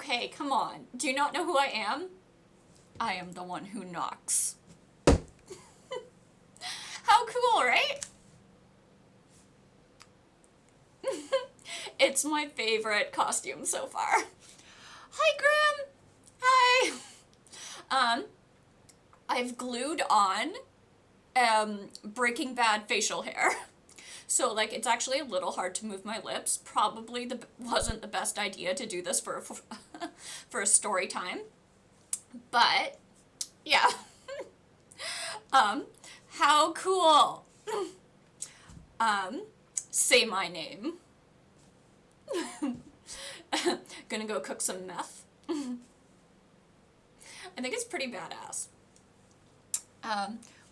Okay, come on. Do you not know who I am? I am the one who knocks. How cool, right? It's my favorite costume so far. Hi, Grim. Hi. Um, I've glued on Breaking Bad facial hair. So, like, it's actually a little hard to move my lips. Probably wasn't the best idea to do this for for a story time. But, yeah. How cool. Say my name. Gonna go cook some meth. I think it's pretty badass.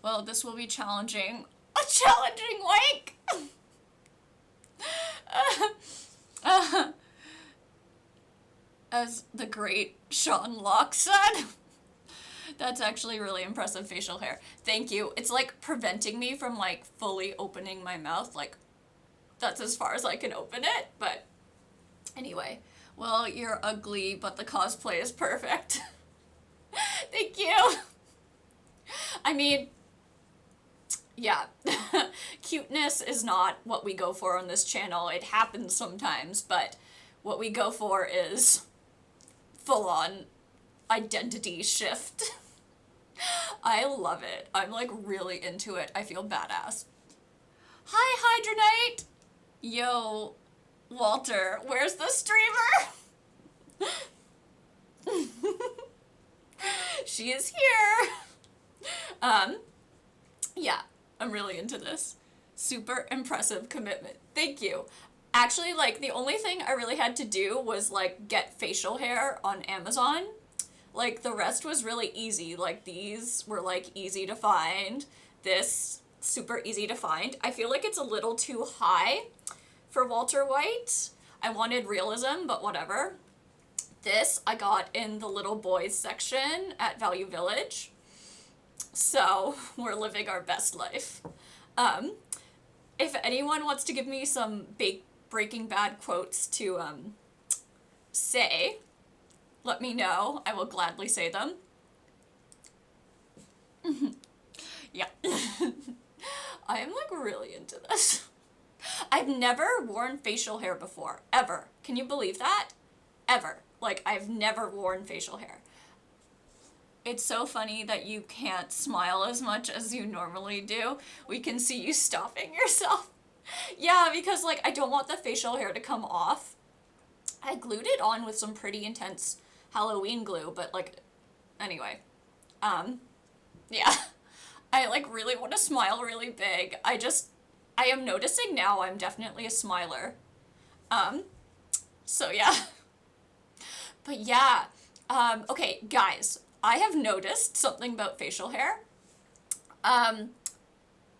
Well, this will be challenging. A challenging wank! As the great Sean Locke said. That's actually really impressive facial hair. Thank you. It's like preventing me from like fully opening my mouth. Like, that's as far as I can open it. But anyway, well, you're ugly, but the cosplay is perfect. Thank you. I mean, yeah, cuteness is not what we go for on this channel. It happens sometimes, but what we go for is full-on identity shift. I love it. I'm like really into it. I feel badass. Hi, Hydronite! Yo, Walter, where's the streamer? She is here. Yeah, I'm really into this. Super impressive commitment. Thank you. Actually, like, the only thing I really had to do was, like, get facial hair on Amazon. Like, the rest was really easy. Like, these were, like, easy to find. This, super easy to find. I feel like it's a little too high for Walter White. I wanted realism, but whatever. This I got in the little boys section at Value Village. So, we're living our best life. If anyone wants to give me some Breaking Bad quotes to, say, let me know. I will gladly say them. Yeah. I am, like, really into this. I've never worn facial hair before. Ever. Can you believe that? Ever. Like, I've never worn facial hair. It's so funny that you can't smile as much as you normally do. We can see you stopping yourself. Yeah, because, like, I don't want the facial hair to come off. I glued it on with some pretty intense Halloween glue, but, like, anyway. Yeah. I, like, really want to smile really big. I am noticing now I'm definitely a smiler. So yeah. But yeah. Okay, guys. I have noticed something about facial hair.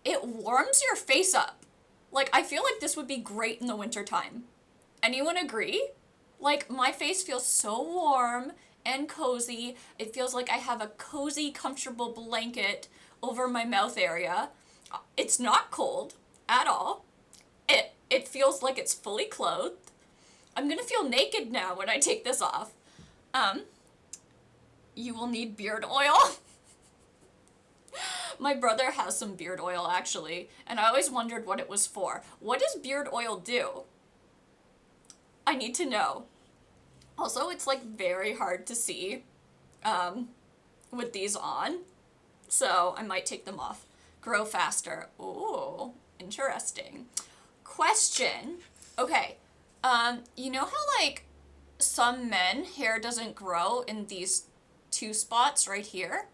It warms your face up. Like, I feel like this would be great in the wintertime. Anyone agree? Like, my face feels so warm and cozy. It feels like I have a cozy, comfortable blanket over my mouth area. It's not cold at all. It feels like it's fully clothed. I'm gonna feel naked now when I take this off. You will need beard oil. My brother has some beard oil, actually, and I always wondered what it was for. What does beard oil do? I need to know. Also, it's, like, very hard to see with these on, so I might take them off. Grow faster. Ooh, interesting. Question. Okay, you know how, like, some men hair doesn't grow in these two spots right here?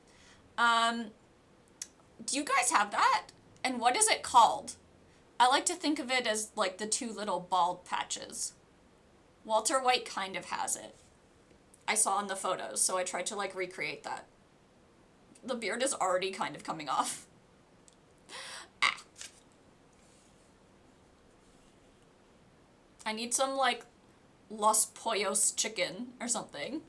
Do you guys have that? And what is it called? I like to think of it as, like, the two little bald patches. Walter White kind of has it. I saw in the photos, so I tried to, like, recreate that. The beard is already kind of coming off. Ah. I need some, like, Los Pollos chicken or something.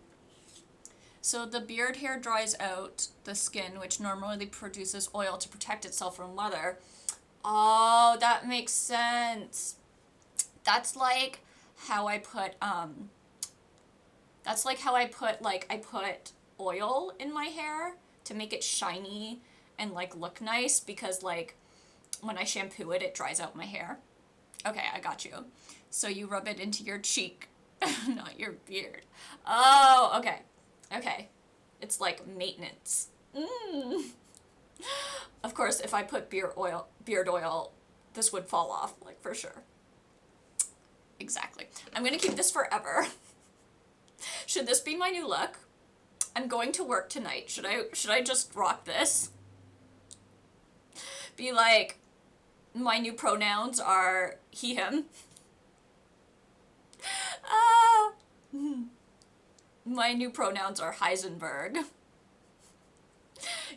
So the beard hair dries out the skin, which normally produces oil to protect itself from weather. Oh, that makes sense. That's like how I put That's like how I put oil in my hair to make it shiny and like look nice, because like when I shampoo it, it dries out my hair. Okay, I got you. So you rub it into your cheek, not your beard. Oh, okay. Okay. It's like maintenance. Of course, if I put beard oil, this would fall off, like, for sure. Exactly. I'm gonna keep this forever. Should this be my new look? I'm going to work tonight. Should I just rock this? Be like, my new pronouns are he, him. Ah. My new pronouns are Heisenberg.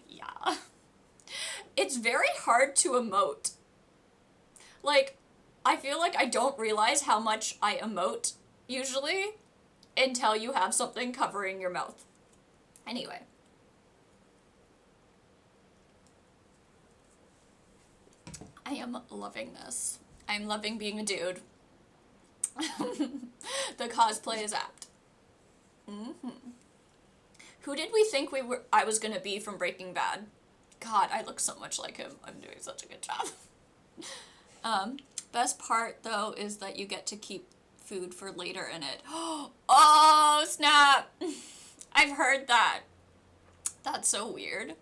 Yeah. It's very hard to emote. Like, I feel like I don't realize how much I emote, usually, until you have something covering your mouth. Anyway. I am loving this. I'm loving being a dude. The cosplay is apt. Who did we think I was gonna be from Breaking Bad? God, I look so much like him. I'm doing such a good job. Best part, though, is that you get to keep food for later in it. Oh, snap! I've heard that. That's so weird.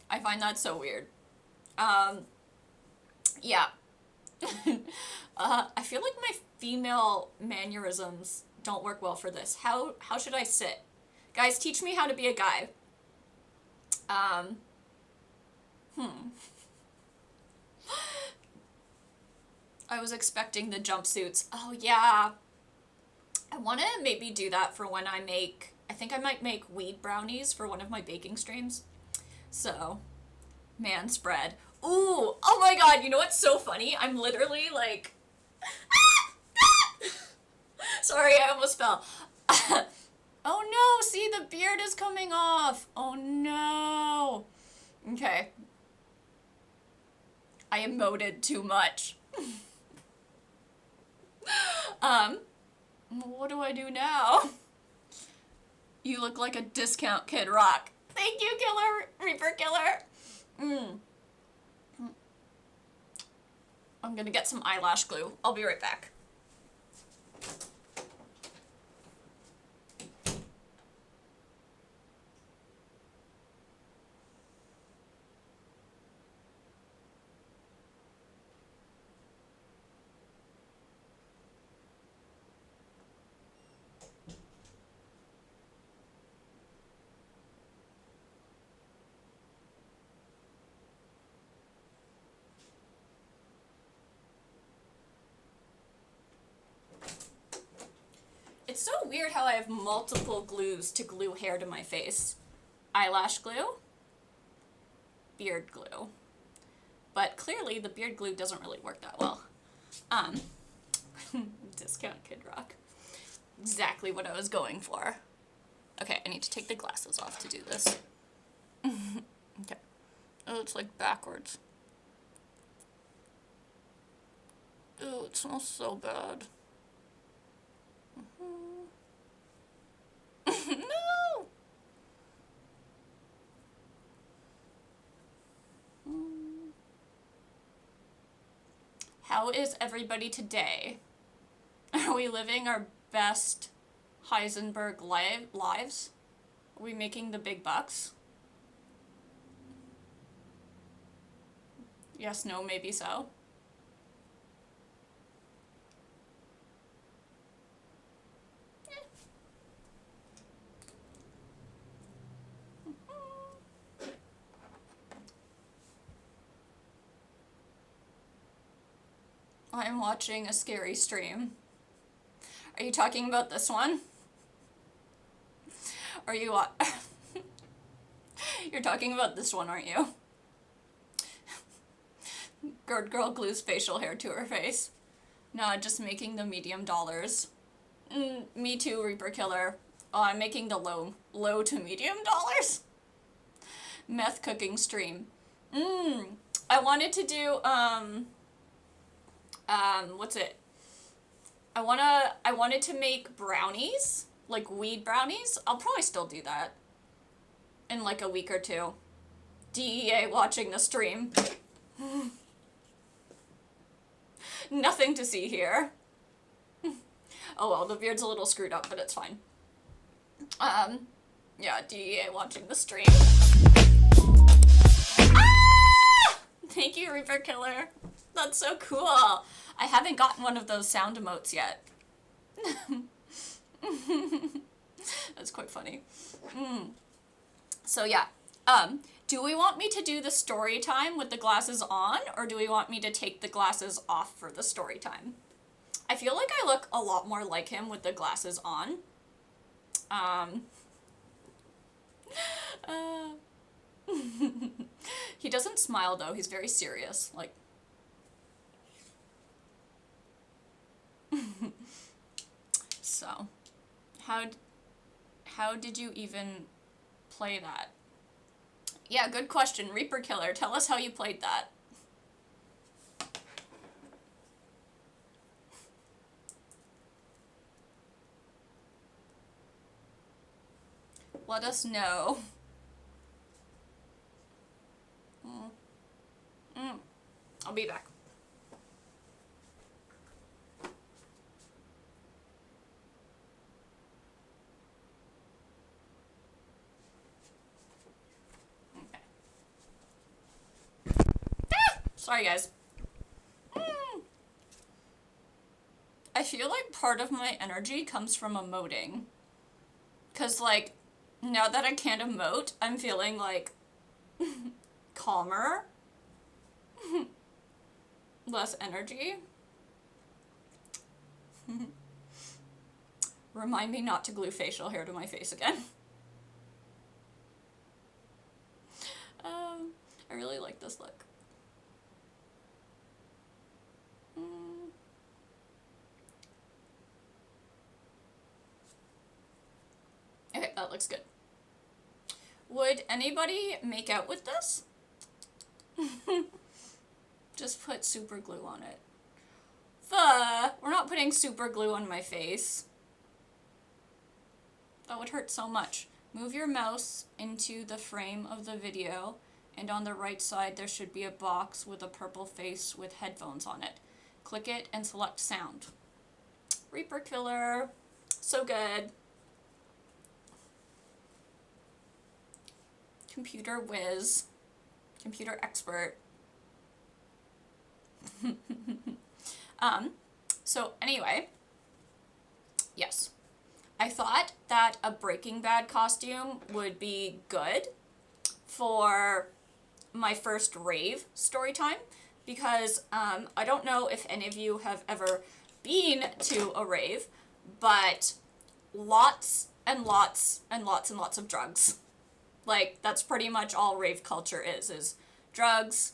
I find that so weird. Yeah. I feel like my female mannerisms don't work well for this. How should I sit? Guys, teach me how to be a guy. I was expecting the jumpsuits. Oh, yeah. I want to maybe do that for when I think I might make weed brownies for one of my baking streams. So, man spread. Ooh, oh my god, you know what's so funny? I'm literally like... Sorry, I almost fell. Oh no, see, the beard is coming off. Oh no. Okay. I emoted too much. What do I do now? You look like a discount Kid Rock. Thank you, Reaper Killer. I'm gonna get some eyelash glue. I'll be right back. It's so weird how I have multiple glues to glue hair to my face. Eyelash glue, beard glue. But clearly the beard glue doesn't really work that well. Discount Kid Rock. Exactly what I was going for. Okay, I need to take the glasses off to do this. Okay. Oh, it's like backwards. Oh, it smells so bad. No! How is everybody today? Are we living our best Heisenberg lives? Are we making the big bucks? Yes, no, maybe so. I'm watching a scary stream. Are you talking about this one? Are you You're talking about this one, aren't you? Gird girl glues facial hair to her face. No, just making the medium dollars. Me too, Reaper Killer. Oh, I'm making the low to medium dollars. Meth cooking stream. I wanted to do, what's it? I wanted to make brownies, like weed brownies. I'll probably still do that in like a week or two. DEA watching the stream. Nothing to see here. Oh well, the beard's a little screwed up, but it's fine. Yeah, DEA watching the stream. Ah! Thank you, Reaper Killer. That's so cool. I haven't gotten one of those sound emotes yet. That's quite funny. So yeah, do we want me to do the story time with the glasses on, or do we want me to take the glasses off for the story time? I feel like I look a lot more like him with the glasses on. He doesn't smile though, he's very serious, like. So, how did you even play that? Yeah, good question, Reaper Killer, tell us how you played that. Let us know. I'll be back. Okay. Sorry, guys. I feel like part of my energy comes from emoting. 'Cause, like, now that I can't emote, I'm feeling, like, calmer. Less energy. Remind me not to glue facial hair to my face again. I really like this look. Okay, that looks good. Would anybody make out with this? Just put super glue on it. We're not putting super glue on my face. That would hurt so much. Move your mouse into the frame of the video, and on the right side there should be a box with a purple face with headphones on it. Click it and select sound. Reaper Killer. So good. Computer whiz. Computer expert. So anyway, yes. I thought that a Breaking Bad costume would be good for my first rave story time, because I don't know if any of you have ever been to a rave, but lots and lots and lots and lots of drugs. Like, that's pretty much all rave culture is drugs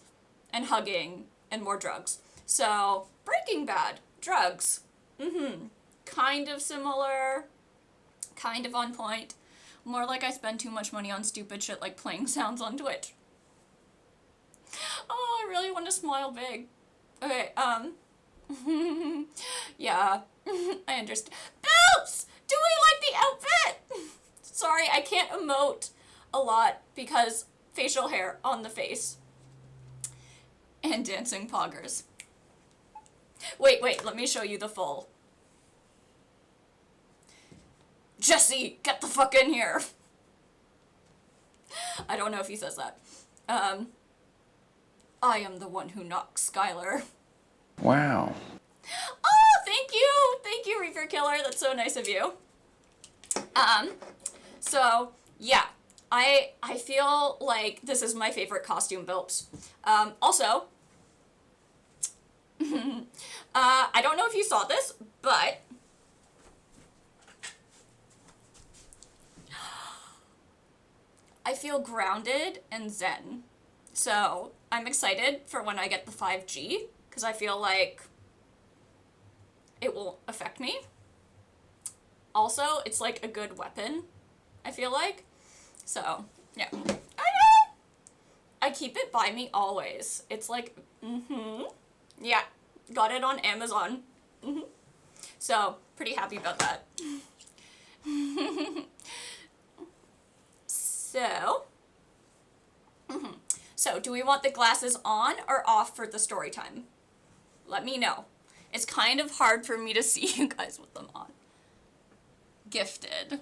and hugging and more drugs. So, Breaking Bad, drugs. Kind of similar, kind of on point. More like I spend too much money on stupid shit like playing sounds on Twitch. Oh, I really want to smile big. Okay, yeah, I understand. Boops! Do we like the outfit? Sorry, I can't emote a lot because facial hair on the face. And dancing poggers. Wait, let me show you the full. Jesse, get the fuck in here. I don't know if he says that. I am the one who knocks Skylar. Wow. Oh, thank you! Thank you, Reaper Killer. That's so nice of you. So, yeah. I feel like this is my favorite costume builds. Also, I don't know if you saw this, but I feel grounded and zen. So, I'm excited for when I get the 5G, because I feel like it won't affect me. Also, it's like a good weapon, I feel like. So, yeah. I know! I keep it by me always. It's like, yeah, got it on Amazon. So, pretty happy about that. So, so do we want the glasses on or off for the story time? Let me know. It's kind of hard for me to see you guys with them on. Gifted.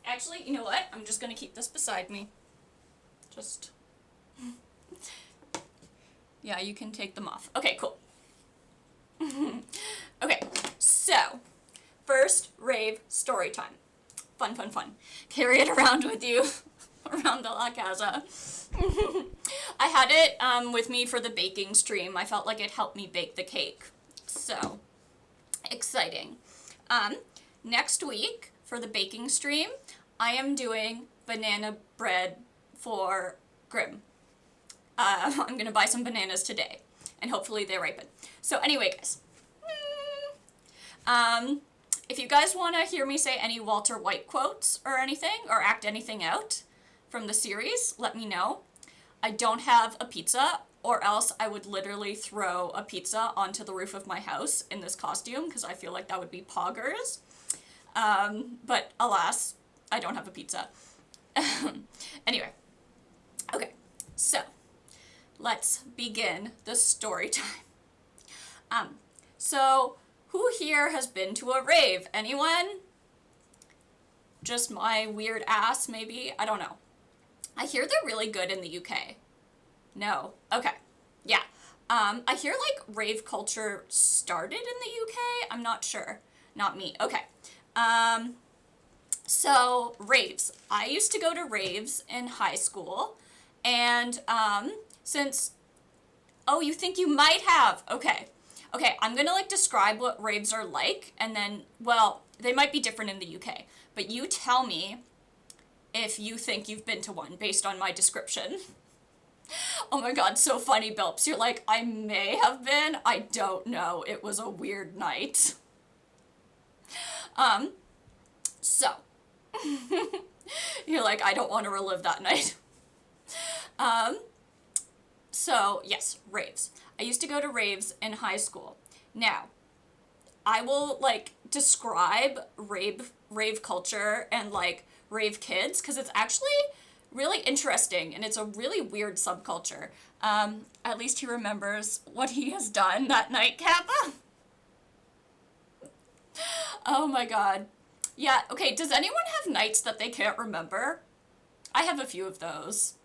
Actually, you know what? I'm just gonna keep this beside me. Just... Yeah, you can take them off. Okay, cool. Okay, so, first rave story time. Fun, fun, fun. Carry it around with you, around the La Casa. I had it with me for the baking stream. I felt like it helped me bake the cake. So, exciting. Next week, for the baking stream, I am doing banana bread for Grimm. I'm going to buy some bananas today, and hopefully they ripen. So anyway, guys, if you guys want to hear me say any Walter White quotes or anything, or act anything out from the series, let me know. I don't have a pizza, or else I would literally throw a pizza onto the roof of my house in this costume, because I feel like that would be poggers. But alas, I don't have a pizza. Anyway, okay, so let's begin the story time. So who here has been to a rave? Anyone? Just my weird ass, maybe? I don't know. I hear they're really good in the UK. No. Okay. Yeah. I hear, like, rave culture started in the UK? I'm not sure. Not me. Okay. So, raves. I used to go to raves in high school, and, since... Oh, you think you might have? Okay. Okay, I'm gonna, like, describe what raves are like, and then, well, they might be different in the UK, but you tell me if you think you've been to one based on my description. Oh my god, so funny, Bilps. You're like, I may have been. I don't know. It was a weird night. So. You're like, I don't want to relive that night. So, yes, raves. I used to go to raves in high school. Now, I will, like, describe rave culture and, like, rave kids, because it's actually really interesting, and it's a really weird subculture. At least he remembers what he has done that night, Kappa. Oh my god. Yeah, okay, does anyone have nights that they can't remember? I have a few of those.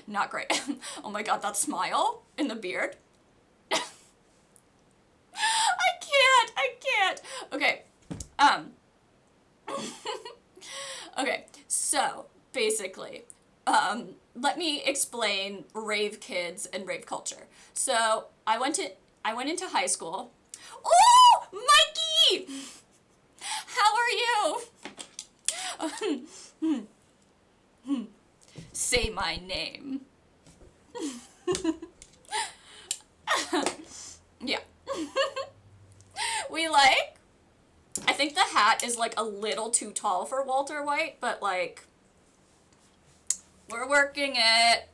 Not great. Oh my god, that smile in the beard. I can't. Okay. Okay, so, basically, let me explain rave kids and rave culture. So, I went into high school. Oh, Mikey! How are you? Say my name. Yeah. I think the hat is, like, a little too tall for Walter White, but, like, we're working it.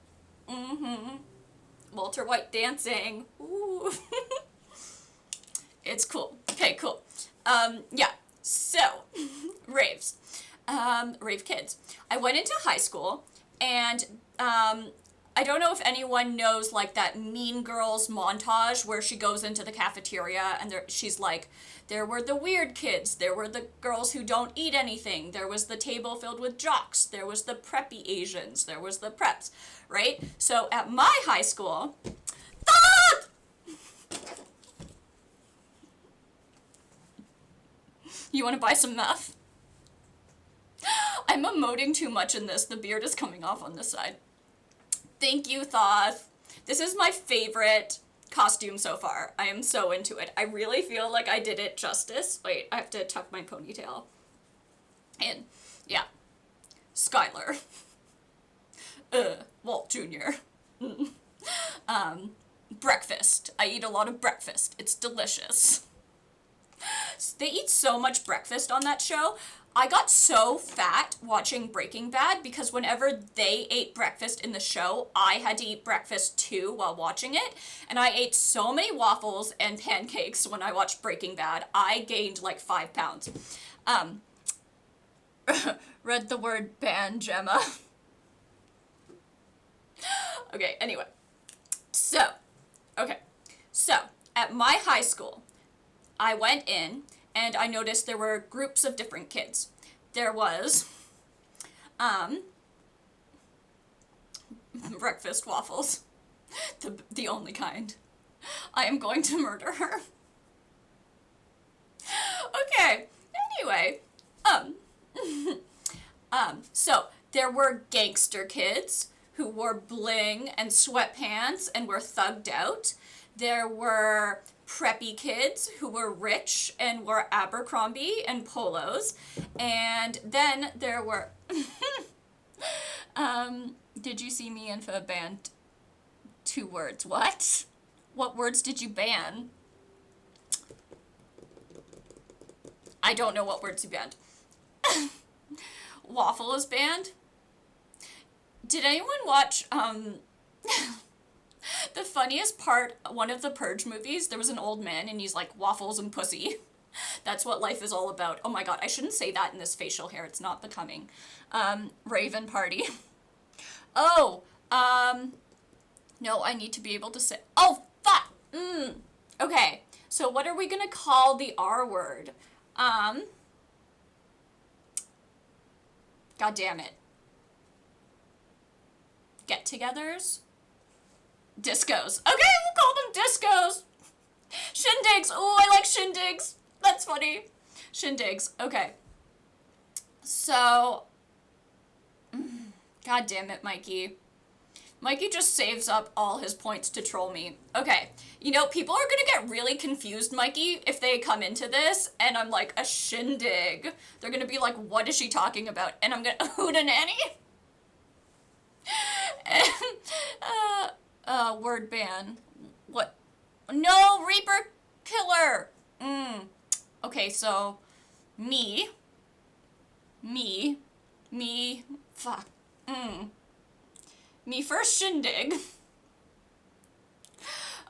Walter White dancing. Ooh. It's cool. Okay, cool. Yeah. So, raves. Rave kids. I went into high school, and, I don't know if anyone knows, like, that Mean Girls montage where she goes into the cafeteria and she's like, there were the weird kids, there were the girls who don't eat anything, there was the table filled with jocks, there was the preppy Asians, there was the preps, right? So at my high school, you want to buy some meth? I'm emoting too much in this. The beard is coming off on this side. Thank you, Thoth. This is my favorite costume so far. I am so into it. I really feel like I did it justice. Wait, I have to tuck my ponytail in. Yeah. Skylar. Walt Jr. Breakfast. I eat a lot of breakfast. It's delicious. They eat so much breakfast on that show. I got so fat watching Breaking Bad because whenever they ate breakfast in the show, I had to eat breakfast too while watching it. And I ate so many waffles and pancakes when I watched Breaking Bad. I gained like 5 pounds. Read the word ban, Gemma. Okay, anyway. So, at my high school, I went in and I noticed there were groups of different kids. There was, breakfast waffles. The only kind. I am going to murder her. Okay, anyway, so there were gangster kids who wore bling and sweatpants and were thugged out. There were preppy kids who were rich and wore Abercrombie and polos. And then there were... did you see me info banned 2 words? What? What words did you ban? I don't know what words you banned. Waffle is banned. Did anyone watch, the funniest part, one of the Purge movies, there was an old man and he's like, waffles and pussy. That's what life is all about. Oh my god, I shouldn't say that in this facial hair. It's not becoming. Raven party. Oh, no, I need to be able to say, oh, fuck! Okay, so what are we gonna call the R word? God damn it. Get-togethers? Discos. Okay, we'll call them discos. Shindigs. Oh, I like shindigs. That's funny. Shindigs. Okay. So, God damn it, Mikey. Mikey just saves up all his points to troll me. Okay, you know, people are gonna get really confused, Mikey, if they come into this, and I'm like, a shindig. They're gonna be like, what is she talking about? And I'm gonna, hootenanny? Word ban. What? No, Reaper Killer! Okay, so, me, fuck, me first shindig.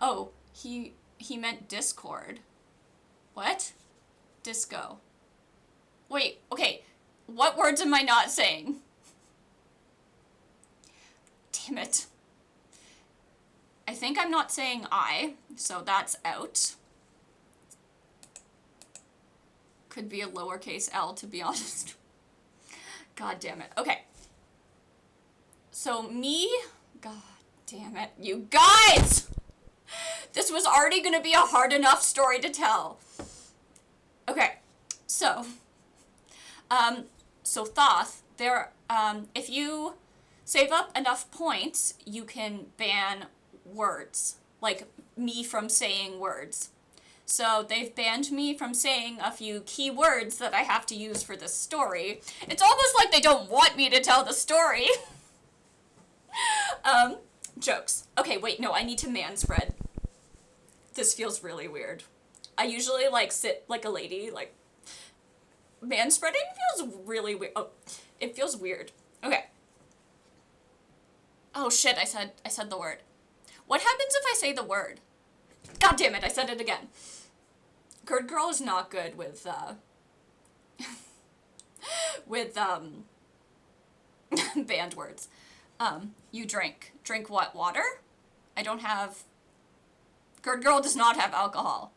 Oh, he meant Discord. What? Disco. Wait, okay, what words am I not saying? Damn it. I think I'm not saying I, so that's out. Could be a lowercase L, to be honest. God damn it. Okay. So me, god damn it, you guys! This was already gonna be a hard enough story to tell. Okay, so Thoth, there, if you save up enough points, you can ban words, like me from saying words. So they've banned me from saying a few key words that I have to use for this story. It's almost like they don't want me to tell the story. Jokes. Okay, wait, no, I need to manspread. This feels really weird. I usually, like, sit like a lady, like, manspreading feels really weird. Oh, it feels weird. Okay. Oh shit, I said the word. What happens if I say the word? God damn it, I said it again. Good Girl is not good with, banned words. You drink. Drink what? Water? I don't have... Good Girl does not have alcohol.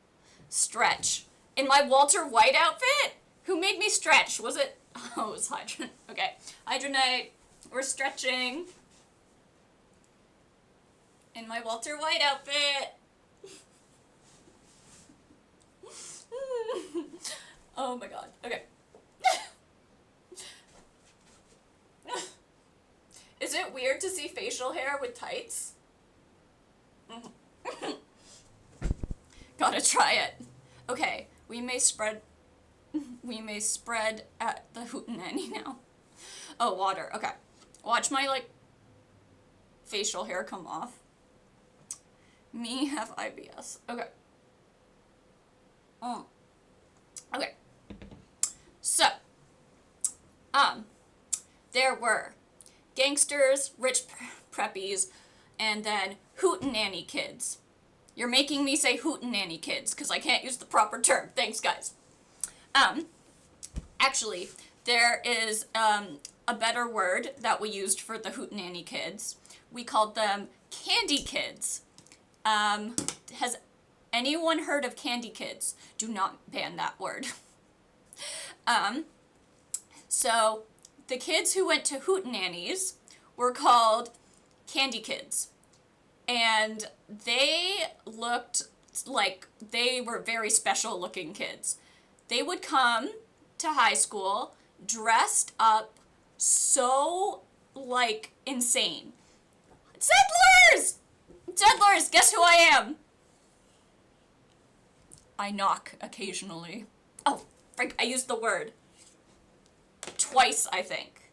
Stretch. In my Walter White outfit? Who made me stretch? Was it... Oh, it was Hydron. Okay. Hydronite. We're stretching. In my Walter White outfit. Oh my god. Okay. Is it weird to see facial hair with tights? Gotta try it. Okay, we may spread at the hootenanny now. Oh, water. Okay. Watch my, like, facial hair come off. Me have IBS. Okay. Okay. So, there were gangsters, rich preppies, and then hootenanny kids. You're making me say hootenanny kids because I can't use the proper term. Thanks, guys. Actually, there is a better word that we used for the hootenanny kids. We called them candy kids. Has anyone heard of candy kids? Do not ban that word. So the kids who went to hootenannies were called candy kids. And they looked like they were very special looking kids. They would come to high school dressed up so, like, insane. Settlers! Settlers, guess who I am? I knock occasionally. Oh, Frank, I used the word. Twice, I think.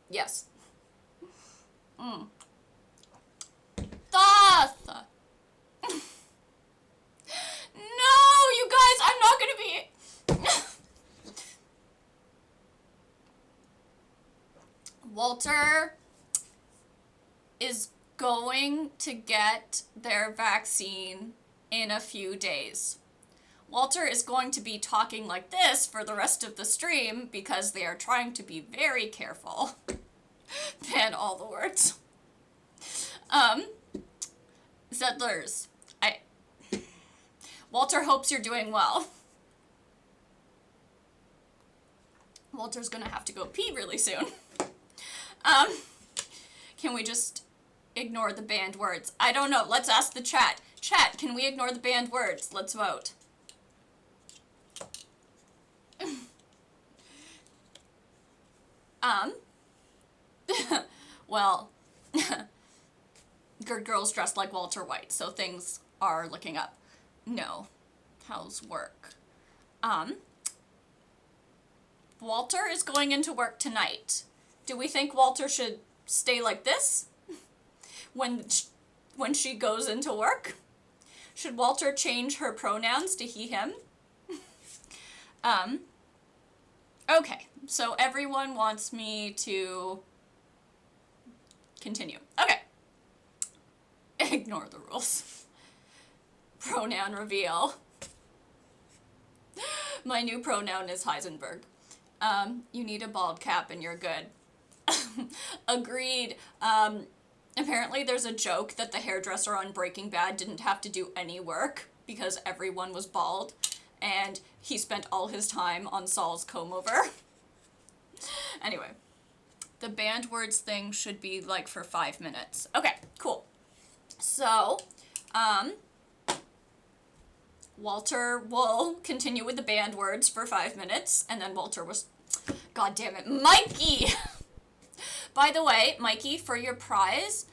Yes. Thoth! No, you guys, I'm not gonna be... Walter is going to get their vaccine in a few days. Walter is going to be talking like this for the rest of the stream because they are trying to be very careful. Ban all the words. Settlers. Walter hopes you're doing well. Walter's gonna have to go pee really soon. Can we just ignore the banned words? I don't know. Let's ask the chat. Chat, can we ignore the banned words? Let's vote. Well, good girls dressed like Walter White, so things are looking up. No. How's work? Walter is going into work tonight. Do we think Walter should stay like this when she goes into work? Should Walter change her pronouns to he, him? Okay, so everyone wants me to continue. Okay. Ignore the rules. Pronoun reveal. My new pronoun is Heisenberg. You need a bald cap and you're good. Agreed. Apparently there's a joke that the hairdresser on Breaking Bad didn't have to do any work because everyone was bald, and he spent all his time on Saul's comb-over. Anyway, the banned words thing should be like for 5 minutes. Okay, cool. So, Walter will continue with the banned words for 5 minutes, and then Walter was... God damn it, Mikey! By the way, Mikey, for your prize...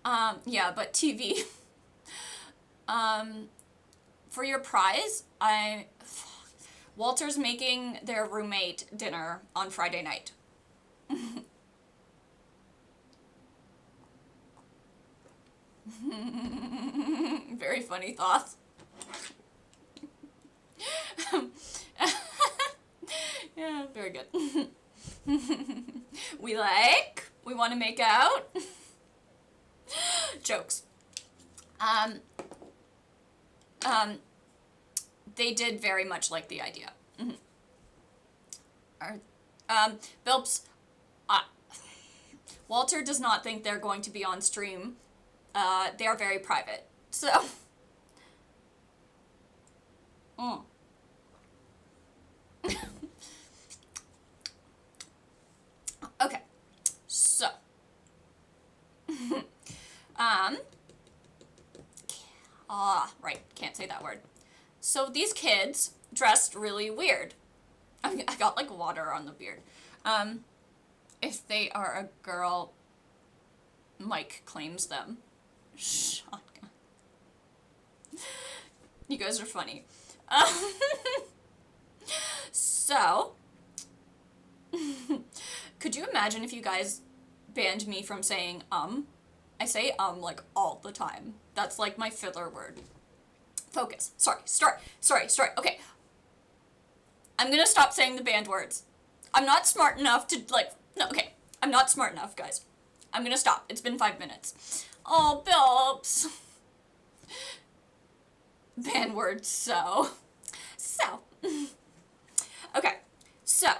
yeah, but TV. For your prize, Walter's making their roommate dinner on Friday night. Very funny thoughts. Yeah, very good. We want to make out. Jokes. They did very much like the idea. Bilps, Walter does not think they're going to be on stream. They are very private, so. Okay, so. Right, can't say that word. So these kids dressed really weird. I got like water on the beard. If they are a girl, Mike claims them. Shotgun. You guys are funny. So, could you imagine if you guys banned me from saying I say like all the time. That's like my filler word. Focus. Sorry. Okay. I'm gonna stop saying the banned words. I'm not smart enough to, like, no, okay. I'm not smart enough, guys. I'm gonna stop. It's been 5 minutes. Oh, Bilps. Ban word, so. So. Okay. So.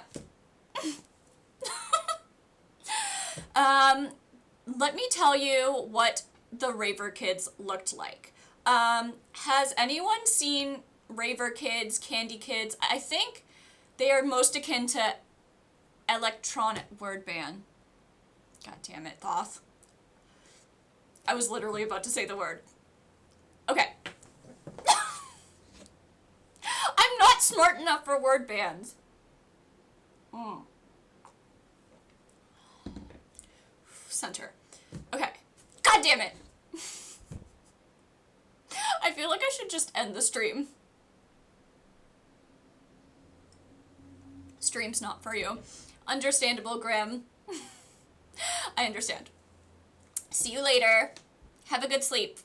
Let me tell you what the Raver kids looked like. Has anyone seen Raver kids, Candy kids? I think they are most akin to electronic word ban. God damn it, Thoth. I was literally about to say the word. Okay. I'm not smart enough for word bans. Center. Okay. God damn it. I feel like I should just end the stream. Stream's not for you. Understandable, Grim. I understand. See you later. Have a good sleep.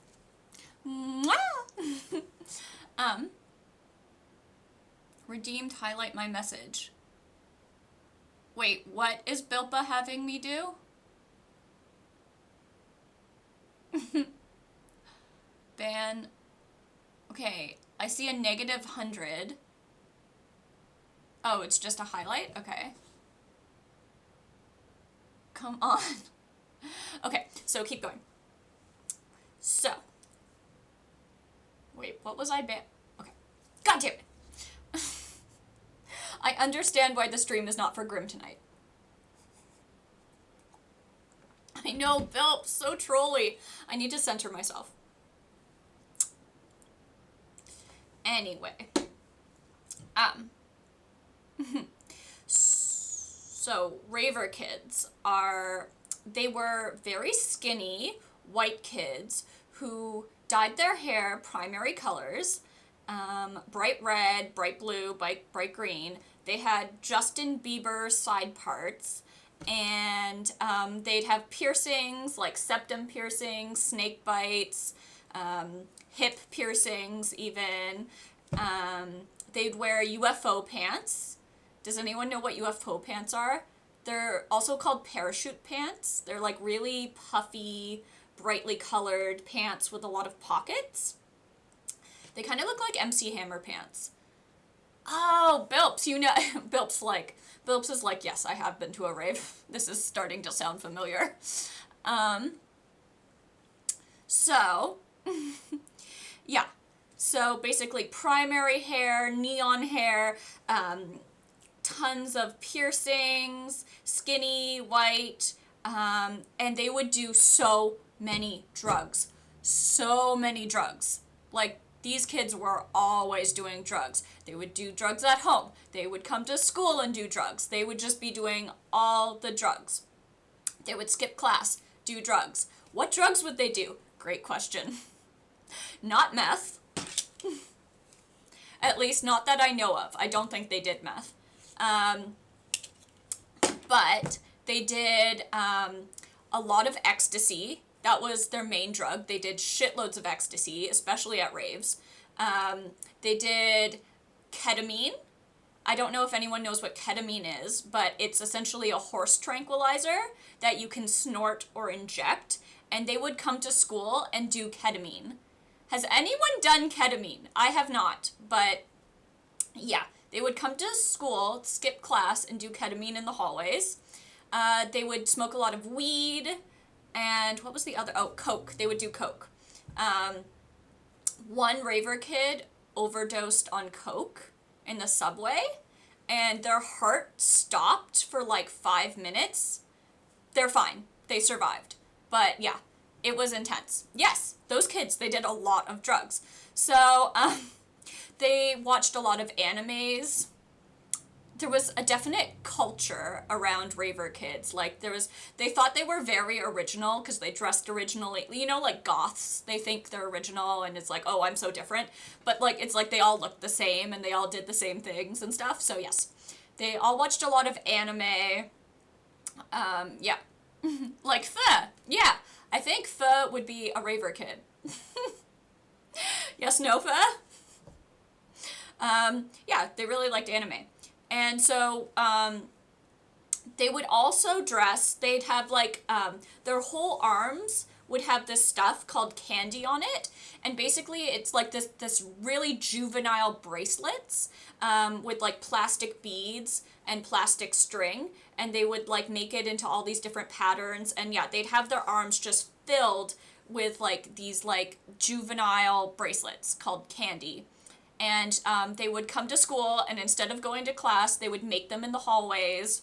Redeemed, highlight my message. Wait, what is Bilpa having me do? Ban. Okay, I see a -100. Oh, it's just a highlight? Okay. Come on. Okay, so keep going. So. Wait, what was I banned? Okay. God damn it. I understand why the stream is not for Grim tonight. I know, Bilp, so trolly. I need to center myself. Anyway. So, Raver kids they were very skinny, white kids who dyed their hair primary colors, bright red, bright blue, bright green. They had Justin Bieber side parts, and they'd have piercings, like septum piercings, snake bites, hip piercings even. They'd wear UFO pants. Does anyone know what UFO pants are? They're also called parachute pants. They're like really puffy, brightly colored pants with a lot of pockets. They kind of look like MC Hammer pants. Oh, Bilps, you know, Bilps is like, yes, I have been to a rave. This is starting to sound familiar. So, yeah. So basically primary hair, neon hair, tons of piercings, skinny, white, and they would do so many drugs. So many drugs. Like, these kids were always doing drugs. They would do drugs at home. They would come to school and do drugs. They would just be doing all the drugs. They would skip class, do drugs. What drugs would they do? Great question. Not meth. At least not that I know of. I don't think they did meth. But they did a lot of ecstasy. That was their main drug. They did shitloads of ecstasy, especially at raves. They did ketamine. I don't know if anyone knows what ketamine is, but it's essentially a horse tranquilizer that you can snort or inject. And they would come to school and do ketamine. Has anyone done ketamine? I have not, but yeah. They would come to school, skip class, and do ketamine in the hallways. They would smoke a lot of weed, and what was the other? Oh, coke. They would do coke. One raver kid overdosed on coke in the subway, and their heart stopped for like 5 minutes. They're fine. They survived. But yeah, it was intense. Yes, those kids, they did a lot of drugs. So, they watched a lot of animes. There was a definite culture around raver kids. Like, they thought they were very original because they dressed originally. You know, like goths, they think they're original and it's like, oh, I'm so different. But like, it's like they all looked the same and they all did the same things and stuff. So yes, they all watched a lot of anime. Yeah. Like Pho. Yeah, I think Pho would be a raver kid. Yes, no, Pho? Yeah, they really liked anime. And so, They would also dress, they'd have like, their whole arms would have this stuff called candy on it. And basically it's like this really juvenile bracelets, with like plastic beads and plastic string. And they would like make it into all these different patterns. And yeah, they'd have their arms just filled with like these like juvenile bracelets called candy. And they would come to school, and instead of going to class, they would make them in the hallways,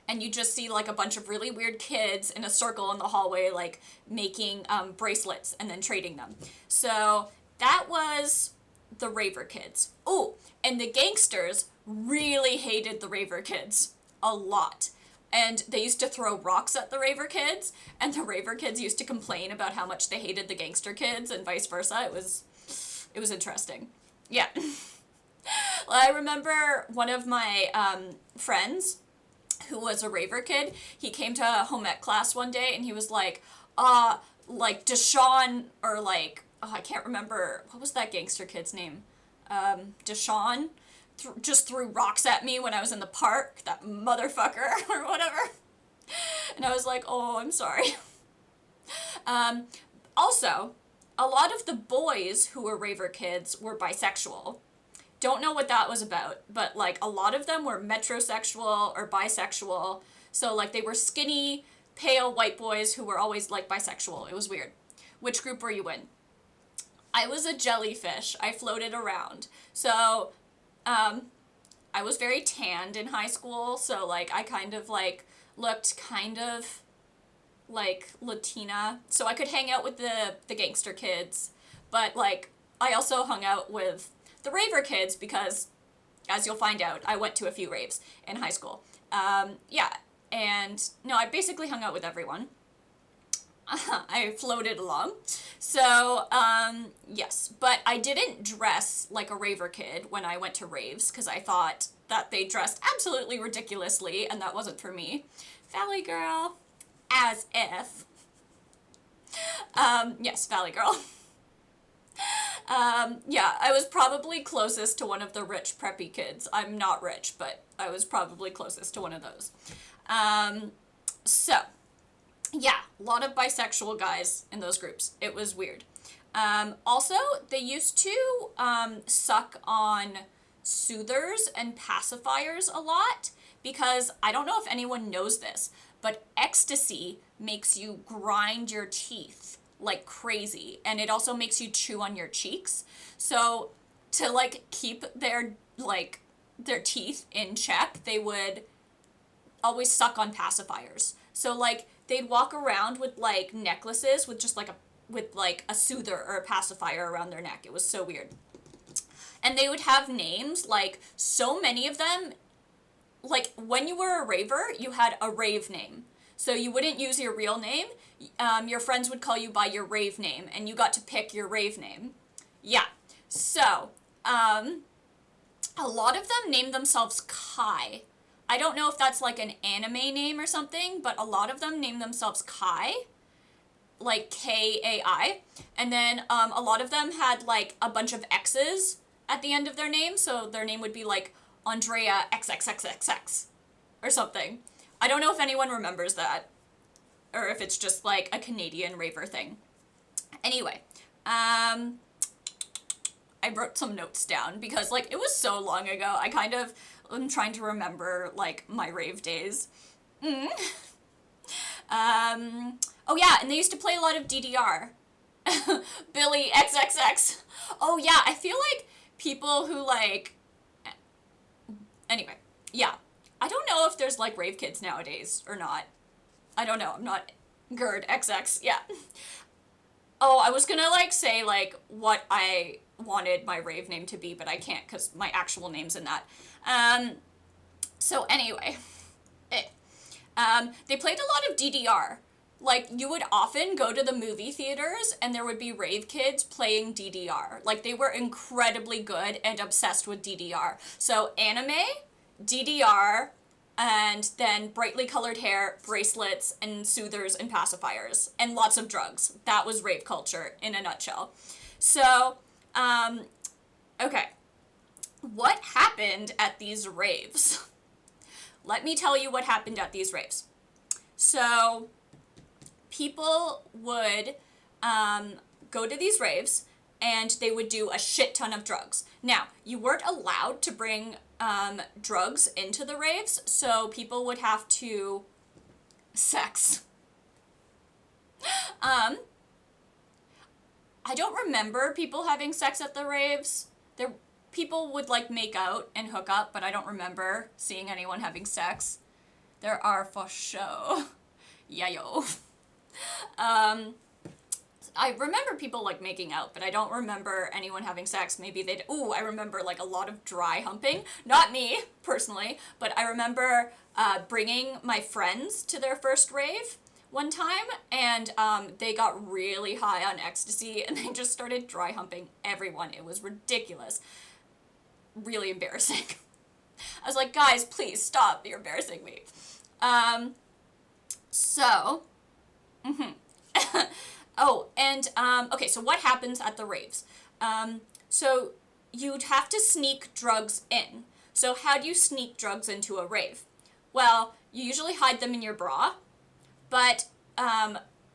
and you just see like a bunch of really weird kids in a circle in the hallway, like making bracelets and then trading them. So that was the raver kids. Oh, and the gangsters really hated the raver kids a lot. And they used to throw rocks at the raver kids, and the raver kids used to complain about how much they hated the gangster kids and vice versa. It was interesting. Yeah. Well, I remember one of my friends who was a raver kid. He came to home ec class one day, and he was like Deshaun, or like, oh, I can't remember, what was that gangster kid's name? Deshaun just threw rocks at me when I was in the park, that motherfucker, or whatever. And I was like, oh, I'm sorry. Also, a lot of the boys who were raver kids were bisexual. Don't know what that was about, but like a lot of them were metrosexual or bisexual. So like they were skinny, pale white boys who were always like bisexual. It was weird. Which group were you in? I was a jellyfish. I floated around. So I was very tanned in high school, so like I kind of like looked kind of like Latina, so I could hang out with the gangster kids, but like I also hung out with the raver kids because, as you'll find out, I went to a few raves in high school. Yeah, and no, I basically hung out with everyone. I floated along. So, yes, but I didn't dress like a raver kid when I went to raves because I thought that they dressed absolutely ridiculously, and that wasn't for me. Valley girl. As if. Yes, Valley girl. Yeah, I was probably closest to one of the rich preppy kids. I'm not rich, but I was probably closest to one of those. So, yeah, a lot of bisexual guys in those groups. It was weird. Also, they used to suck on soothers and pacifiers a lot because I don't know if anyone knows this, but ecstasy makes you grind your teeth like crazy, and it also makes you chew on your cheeks. So to like keep their teeth in check, they would always suck on pacifiers. So like they'd walk around with like necklaces with just like a soother or a pacifier around their neck. It was so weird. And they would have names, like so many of them, like when you were a raver, you had a rave name. So you wouldn't use your real name. Your friends would call you by your rave name, and you got to pick your rave name. Yeah. So, a lot of them named themselves Kai. I don't know if that's like an anime name or something, but a lot of them named themselves Kai, like Kai. And then a lot of them had like a bunch of X's at the end of their name, so their name would be like Andrea XXXXX or something. I don't know if anyone remembers that, or if it's just like a Canadian raver thing. Anyway, I wrote some notes down because like it was so long ago. I kind of am trying to remember like my rave days. Oh yeah, and they used to play a lot of DDR. Billy XXX. Oh yeah, I feel like people who like... Anyway, yeah. I don't know if there's like rave kids nowadays or not. I don't know. I'm not... Gerd XX, yeah. Oh, I was gonna like say like what I wanted my rave name to be, but I can't because my actual name's in that. So anyway, they played a lot of DDR. Like, you would often go to the movie theaters and there would be rave kids playing DDR. Like, they were incredibly good and obsessed with DDR. So, anime, DDR, and then brightly colored hair, bracelets, and soothers and pacifiers, and lots of drugs. That was rave culture in a nutshell. So, okay. What happened at these raves? let me tell you what happened at these raves. So people would go to these raves and they would do a shit ton of drugs. Now, you weren't allowed to bring drugs into the raves, so people would have to sex. I don't remember people having sex at the raves. People would like make out and hook up, but I don't remember seeing anyone having sex. There are for sure. Yeah, yo. I remember people like making out, but I don't remember anyone having sex. Maybe I remember like a lot of dry humping. Not me, personally, but I remember bringing my friends to their first rave one time, and they got really high on ecstasy, and they just started dry humping everyone. It was ridiculous. Really embarrassing. I was like, guys, please stop. You're embarrassing me. Okay, so what happens at the raves? So you'd have to sneak drugs in. So how do you sneak drugs into a rave? Well, you usually hide them in your bra, but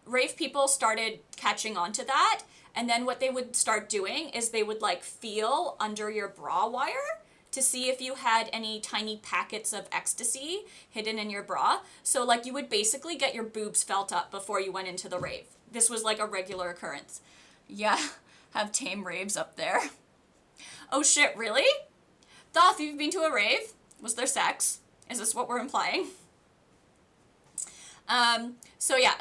rave people started catching on to that, and then what they would start doing is they would like feel under your bra wire to see if you had any tiny packets of ecstasy hidden in your bra. So like you would basically get your boobs felt up before you went into the rave. This was like a regular occurrence. Yeah, have tame raves up there. Oh shit, really? Thoth, you've been to a rave? Was there sex? Is this what we're implying?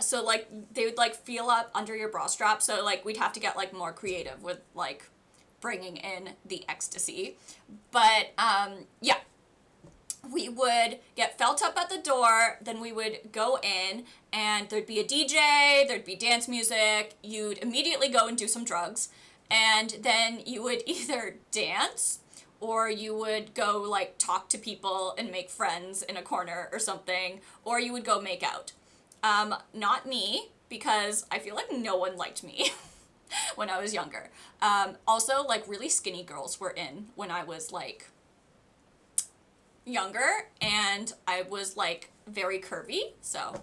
So like they would like feel up under your bra strap, so like we'd have to get like more creative with like bringing in the ecstasy. But yeah, we would get felt up at the door, then we would go in and there'd be a DJ, there'd be dance music, you'd immediately go and do some drugs, and then you would either dance or you would go like talk to people and make friends in a corner or something, or you would go make out. Not me, because I feel like no one liked me when I was younger. Also, like, really skinny girls were in when I was, like, younger, and I was, like, very curvy, so,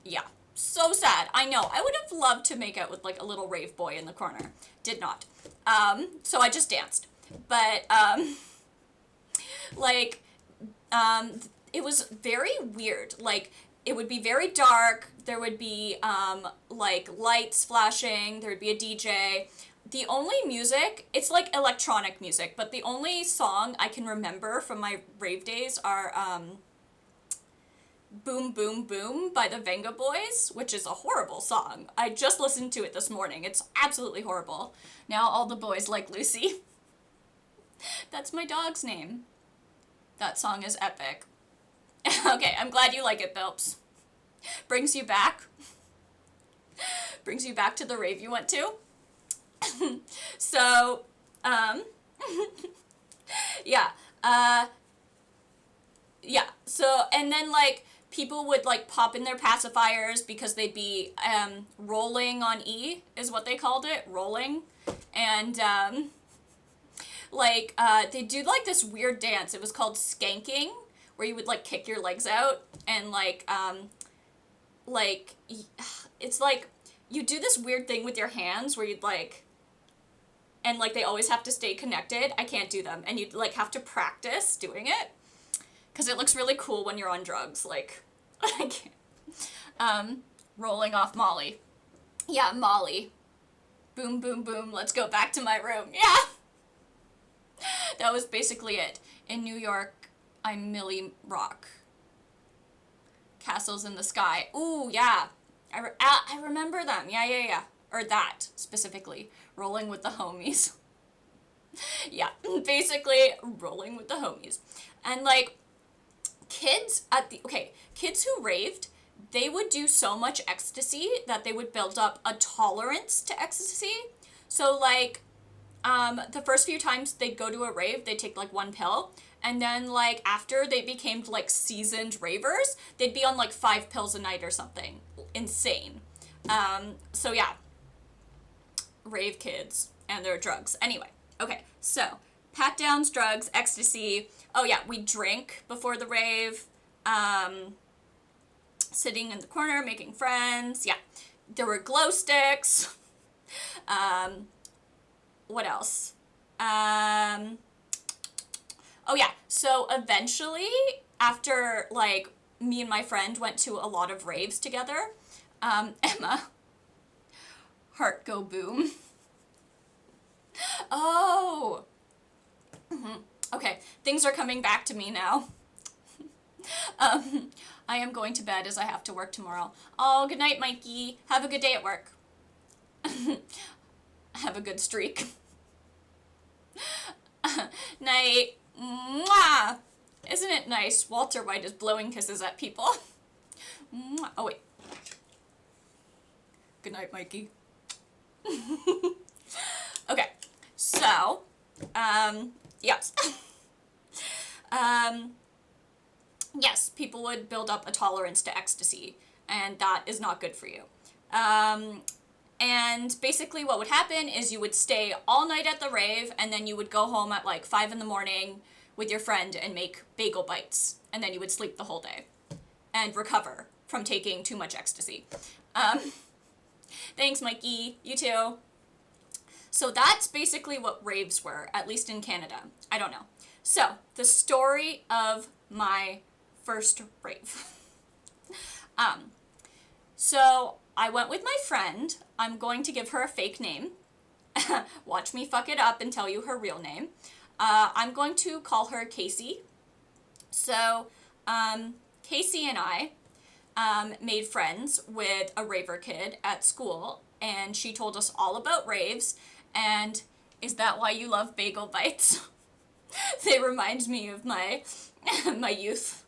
yeah. So sad. I know. I would have loved to make out with, like, a little rave boy in the corner. Did not. So I just danced. But, it was very weird. Like, it would be very dark, there would be, like, lights flashing, there would be a DJ. The only music, it's like electronic music, but the only song I can remember from my rave days are, Boom Boom Boom by the Venga Boys, which is a horrible song. I just listened to it this morning. It's absolutely horrible. Now all the boys like Lucy. That's my dog's name. That song is epic. Okay, I'm glad you like it, Bilps. Brings you back. Brings you back to the rave you went to. So, yeah. Yeah, so, and then, like, people would, like, pop in their pacifiers because they'd be, rolling on E, is what they called it, rolling. And, they do, like, this weird dance. It was called skanking, where you would, like, kick your legs out, and, it's like, you do this weird thing with your hands where you'd, like, and, like, they always have to stay connected. I can't do them. And you'd, like, have to practice doing it, because it looks really cool when you're on drugs, like, I can't. Rolling off Molly. Yeah, Molly. Boom, boom, boom, let's go back to my room. Yeah! That was basically it. In New York, I'm Millie Rock. Castles in the Sky. Ooh, yeah. I remember them. Yeah. Or that, specifically. Rolling with the homies. Yeah, basically, rolling with the homies. And, like, kids who raved, they would do so much ecstasy that they would build up a tolerance to ecstasy. So, like, the first few times they'd go to a rave, they'd take, like, one pill, and then, like, after they became, like, seasoned ravers, they'd be on, like, 5 pills a night or something. Insane. So, yeah. Rave kids and their drugs. Anyway, okay, so, pat-downs, drugs, ecstasy. Oh, yeah, we drink before the rave. Sitting in the corner, making friends. Yeah. There were glow sticks. What else? Oh yeah, so eventually, after, like, me and my friend went to a lot of raves together, Emma, heart go boom. Oh! Okay, things are coming back to me now. I am going to bed as I have to work tomorrow. Oh, good night, Mikey. Have a good day at work. Have a good streak. Night. Mwah! Isn't it nice? Walter White is blowing kisses at people. Mwah. Oh, wait. Good night, Mikey. Okay, so, yes. Yes, people would build up a tolerance to ecstasy, and that is not good for you. And basically what would happen is you would stay all night at the rave, and then you would go home at like 5 in the morning with your friend and make bagel bites, and then you would sleep the whole day and recover from taking too much ecstasy. Thanks, Mikey. You too. So that's basically what raves were, at least in Canada. I don't know. So, the story of my first rave. So I went with my friend. I'm going to give her a fake name. Watch me fuck it up and tell you her real name. I'm going to call her Casey. So, Casey and I made friends with a raver kid at school, and she told us all about raves. And is that why you love bagel bites? They remind me of my my youth.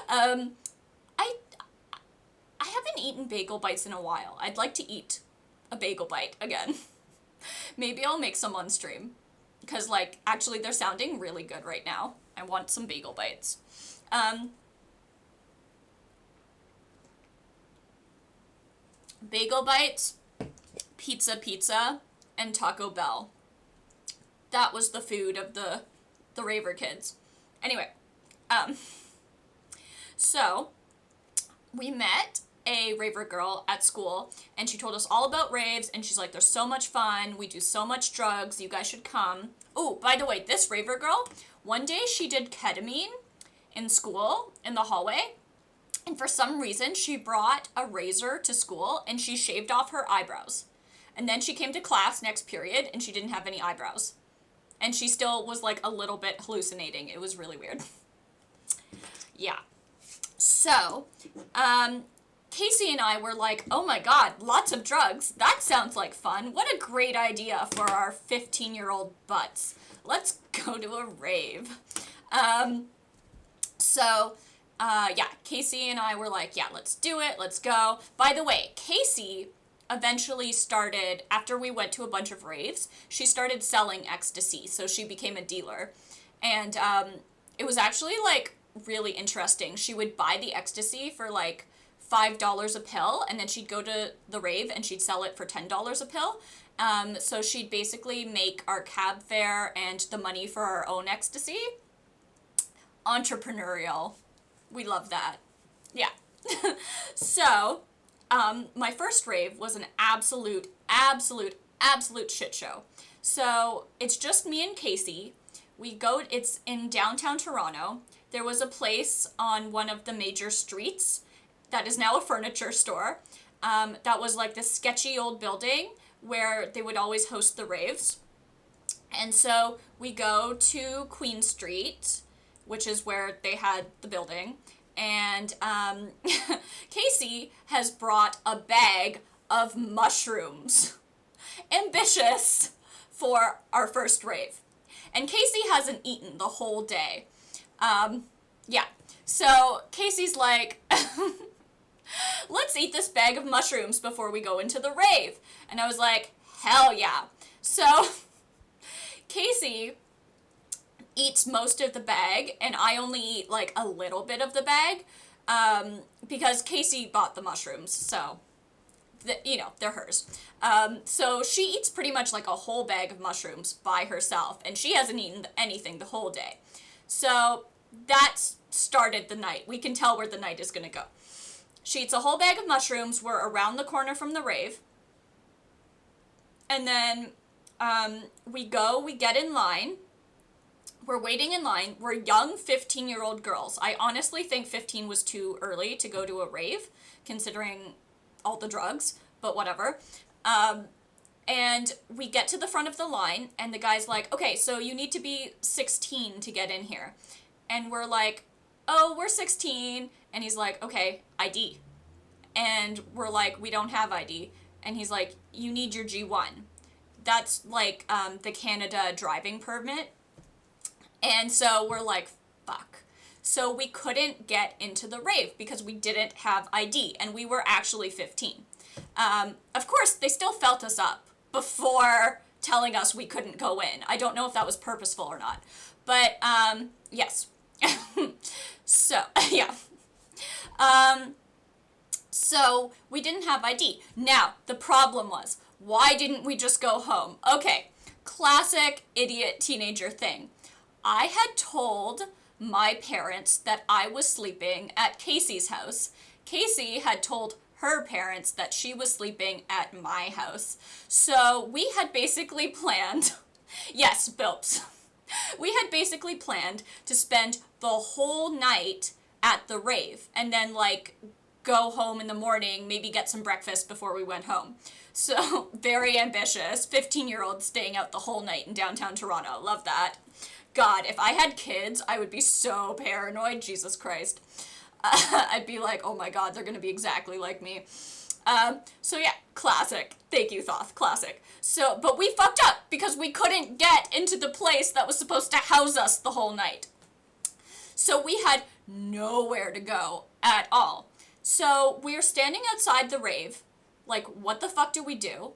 I haven't eaten bagel bites in a while. I'd like to eat a bagel bite again. Maybe I'll make some on stream. Because, like, actually they're sounding really good right now. I want some bagel bites. Bagel bites, pizza, and Taco Bell. That was the food of the raver kids. Anyway, so we met a raver girl at school, and she told us all about raves, and she's like, they're so much fun, we do so much drugs, you guys should come. Oh, by the way, this raver girl, one day she did ketamine in school, in the hallway, and for some reason she brought a razor to school, and she shaved off her eyebrows. And then she came to class next period, and she didn't have any eyebrows. And she still was, like, a little bit hallucinating. It was really weird. Yeah. So, Casey and I were like, oh my god, lots of drugs. That sounds like fun. What a great idea for our 15-year-old butts. Let's go to a rave. Yeah, Casey and I were like, yeah, let's do it. Let's go. By the way, Casey eventually started, after we went to a bunch of raves, she started selling ecstasy, so she became a dealer. And it was actually, like, really interesting. She would buy the ecstasy for, like, $5 a pill, and then she'd go to the rave and she'd sell it for $10 a pill. So she'd basically make our cab fare and the money for our own ecstasy. Entrepreneurial. We love that. Yeah. So, my first rave was an absolute shit show. So, it's just me and Casey. It's in downtown Toronto. There was a place on one of the major streets that is now a furniture store. That was like this sketchy old building where they would always host the raves. And so we go to Queen Street, which is where they had the building. And Casey has brought a bag of mushrooms. Ambitious for our first rave. And Casey hasn't eaten the whole day. Yeah. So Casey's like, let's eat this bag of mushrooms before we go into the rave. And I was like, hell yeah. So Casey eats most of the bag, and I only eat like a little bit of the bag, because Casey bought the mushrooms, so they're hers. So she eats pretty much like a whole bag of mushrooms by herself, and she hasn't eaten anything the whole day. So that started the night. We can tell where the night is gonna go. She eats a whole bag of mushrooms. We're around the corner from the rave. And then we get in line. We're waiting in line. We're young 15-year-old girls. I honestly think 15 was too early to go to a rave, considering all the drugs, but whatever. And we get to the front of the line, and the guy's like, okay, so you need to be 16 to get in here. And we're like, oh, we're 16. And he's like, okay, ID. And we're like, we don't have ID. And he's like, you need your G1. That's like the Canada driving permit. And so we're like, fuck. So we couldn't get into the rave because we didn't have ID, and we were actually 15. Of course, they still felt us up before telling us we couldn't go in. I don't know if that was purposeful or not. But, yes. So, yeah. So we didn't have ID. Now, the problem was, why didn't we just go home? Okay, classic idiot teenager thing. I had told my parents that I was sleeping at Casey's house. Casey had told her parents that she was sleeping at my house. So we had basically planned, yes, Bilps. We had basically planned to spend the whole night at the rave and then like go home in the morning, maybe get some breakfast before we went home. So very ambitious, 15-year-old staying out the whole night in downtown Toronto. Love that. God, if I had kids, I would be so paranoid. Jesus Christ. I'd be like, oh my God, they're going to be exactly like me. So yeah, classic. Thank you, Thoth. Classic. So, but we fucked up because we couldn't get into the place that was supposed to house us the whole night. So we had nowhere to go at all. So we're standing outside the rave. Like, what the fuck do we do?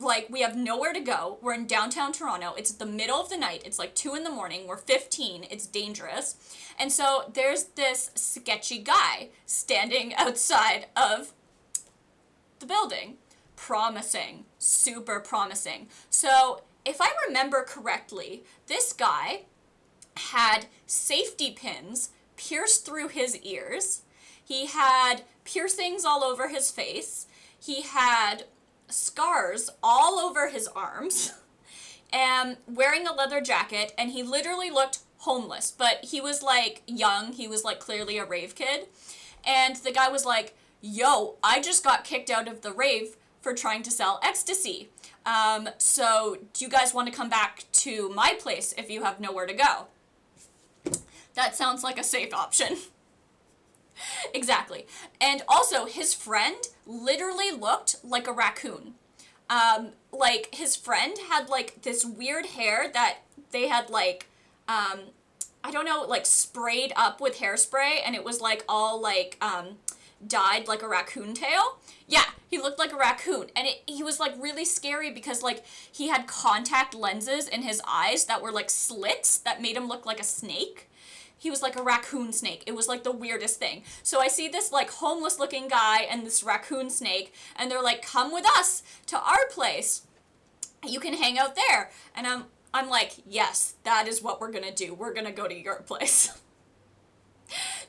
Like, we have nowhere to go. We're in downtown Toronto. It's the middle of the night. It's like 2 a.m. We're 15. It's dangerous. And so there's this sketchy guy standing outside of the building. Promising. Super promising. So if I remember correctly, this guy had safety pins pierced through his ears. He had piercings all over his face. He had scars all over his arms, and wearing a leather jacket, and he literally looked homeless, but he was like young, he was like clearly a rave kid, and the guy was like, yo, I just got kicked out of the rave for trying to sell ecstasy, so do you guys want to come back to my place if you have nowhere to go? That sounds like a safe option. Exactly. And also, his friend literally looked like a raccoon. Like, his friend had, like, this weird hair that they had, like, I don't know, like, sprayed up with hairspray, and it was, like, all, like, dyed like a raccoon tail. Yeah, he looked like a raccoon. And he was, like, really scary because, like, he had contact lenses in his eyes that were, like, slits that made him look like a snake. He was like a raccoon snake. It was like the weirdest thing. So I see this like homeless looking guy and this raccoon snake, and they're like, come with us to our place. You can hang out there. And I'm like, yes, that is what we're gonna do. We're gonna go to your place.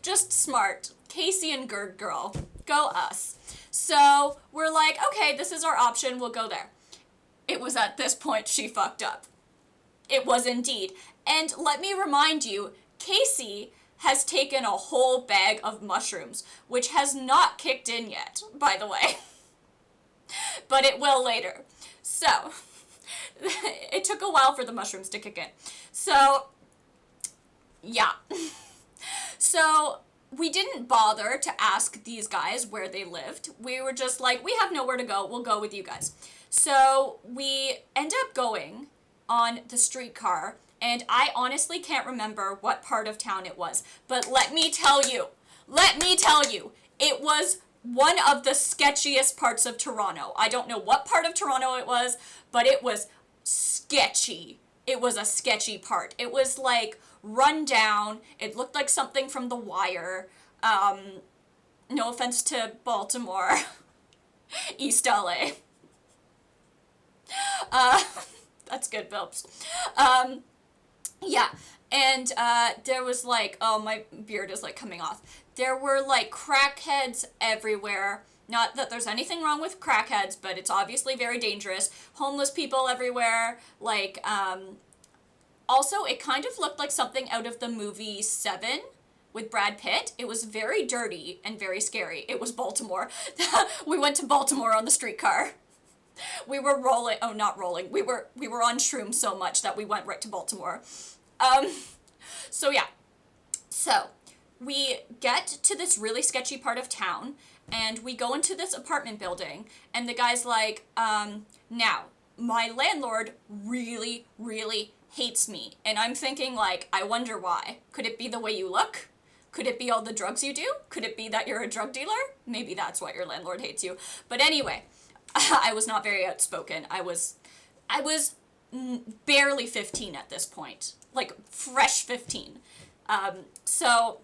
Just smart. Casey and Gerd girl. Go us. So we're like, okay, this is our option. We'll go there. It was at this point she fucked up. It was indeed. And let me remind you, Casey has taken a whole bag of mushrooms, which has not kicked in yet, by the way. But it will later. So, it took a while for the mushrooms to kick in. So, yeah. So, we didn't bother to ask these guys where they lived. We were just like, we have nowhere to go, we'll go with you guys. So, we end up going on the streetcar, and I honestly can't remember what part of town it was. But let me tell you, it was one of the sketchiest parts of Toronto. I don't know what part of Toronto it was, but it was sketchy. It was a sketchy part. It was like run down. It looked like something from The Wire. No offense to Baltimore. East LA. That's good, Bilps. Yeah, and there was like, oh, my beard is like coming off. There were like crackheads everywhere. Not that there's anything wrong with crackheads, but it's obviously very dangerous. Homeless people everywhere. Like, also, it kind of looked like something out of the movie Seven with Brad Pitt. It was very dirty and very scary. It was Baltimore. We went to Baltimore on the streetcar. We were rolling. Oh, not rolling. We were on shrooms so much that we went right to Baltimore. Um, so yeah. So we get to this really sketchy part of town, and we go into this apartment building, and the guy's like, now, my landlord really, really hates me. And I'm thinking, like, I wonder why. Could it be the way you look? Could it be all the drugs you do? Could it be that you're a drug dealer? Maybe that's why your landlord hates you. But anyway, I was not very outspoken. I was barely 15 at this point. Like, fresh 15. So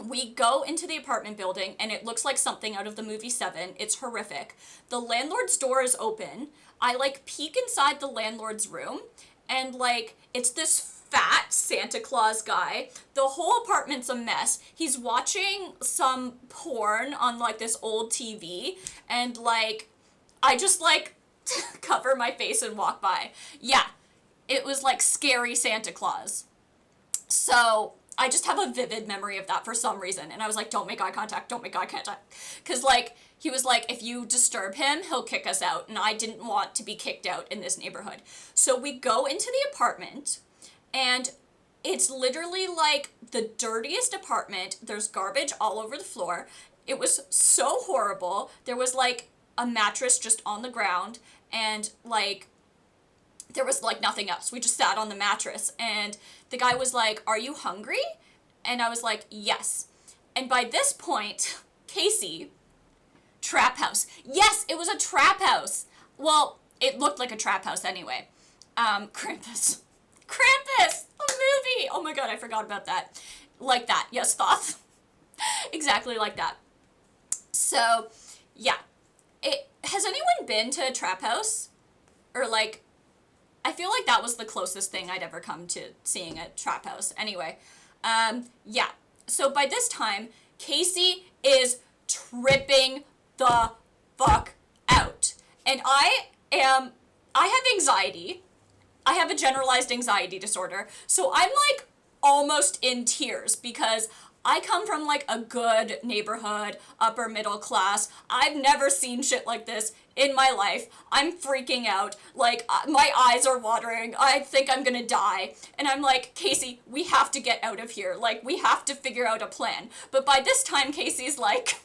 we go into the apartment building, and it looks like something out of the movie Seven. It's horrific. The landlord's door is open. I, like, peek inside the landlord's room, and, like, it's this fat Santa Claus guy. The whole apartment's a mess. He's watching some porn on, like, this old TV, and, like, I just, like, cover my face and walk by. Yeah, it was, like, scary Santa Claus. So I just have a vivid memory of that for some reason. And I was like, don't make eye contact, don't make eye contact. Because, like, he was like, if you disturb him, he'll kick us out. And I didn't want to be kicked out in this neighborhood. So we go into the apartment, and it's literally like the dirtiest apartment. There's garbage all over the floor. It was so horrible. There was, like, a mattress just on the ground, and, like, there was, like, nothing else. We just sat on the mattress, and the guy was like, are you hungry? And I was like, yes. And by this point, Casey, trap house. Yes, it was a trap house. Well, it looked like a trap house anyway. Krampus. Krampus! A movie! Oh my god, I forgot about that. Like that. Yes, Thoth. Exactly like that. So, yeah. Has anyone been to a trap house? Or, like, I feel like that was the closest thing I'd ever come to seeing a trap house. Anyway, yeah. So by this time, Casey is tripping the fuck out. And I have anxiety. I have a generalized anxiety disorder. So I'm, like, almost in tears because I come from, like, a good neighborhood, upper middle class. I've never seen shit like this in my life. I'm freaking out. Like, my eyes are watering. I think I'm gonna die. And I'm like, Casey, we have to get out of here. Like, we have to figure out a plan. But by this time, Casey's like,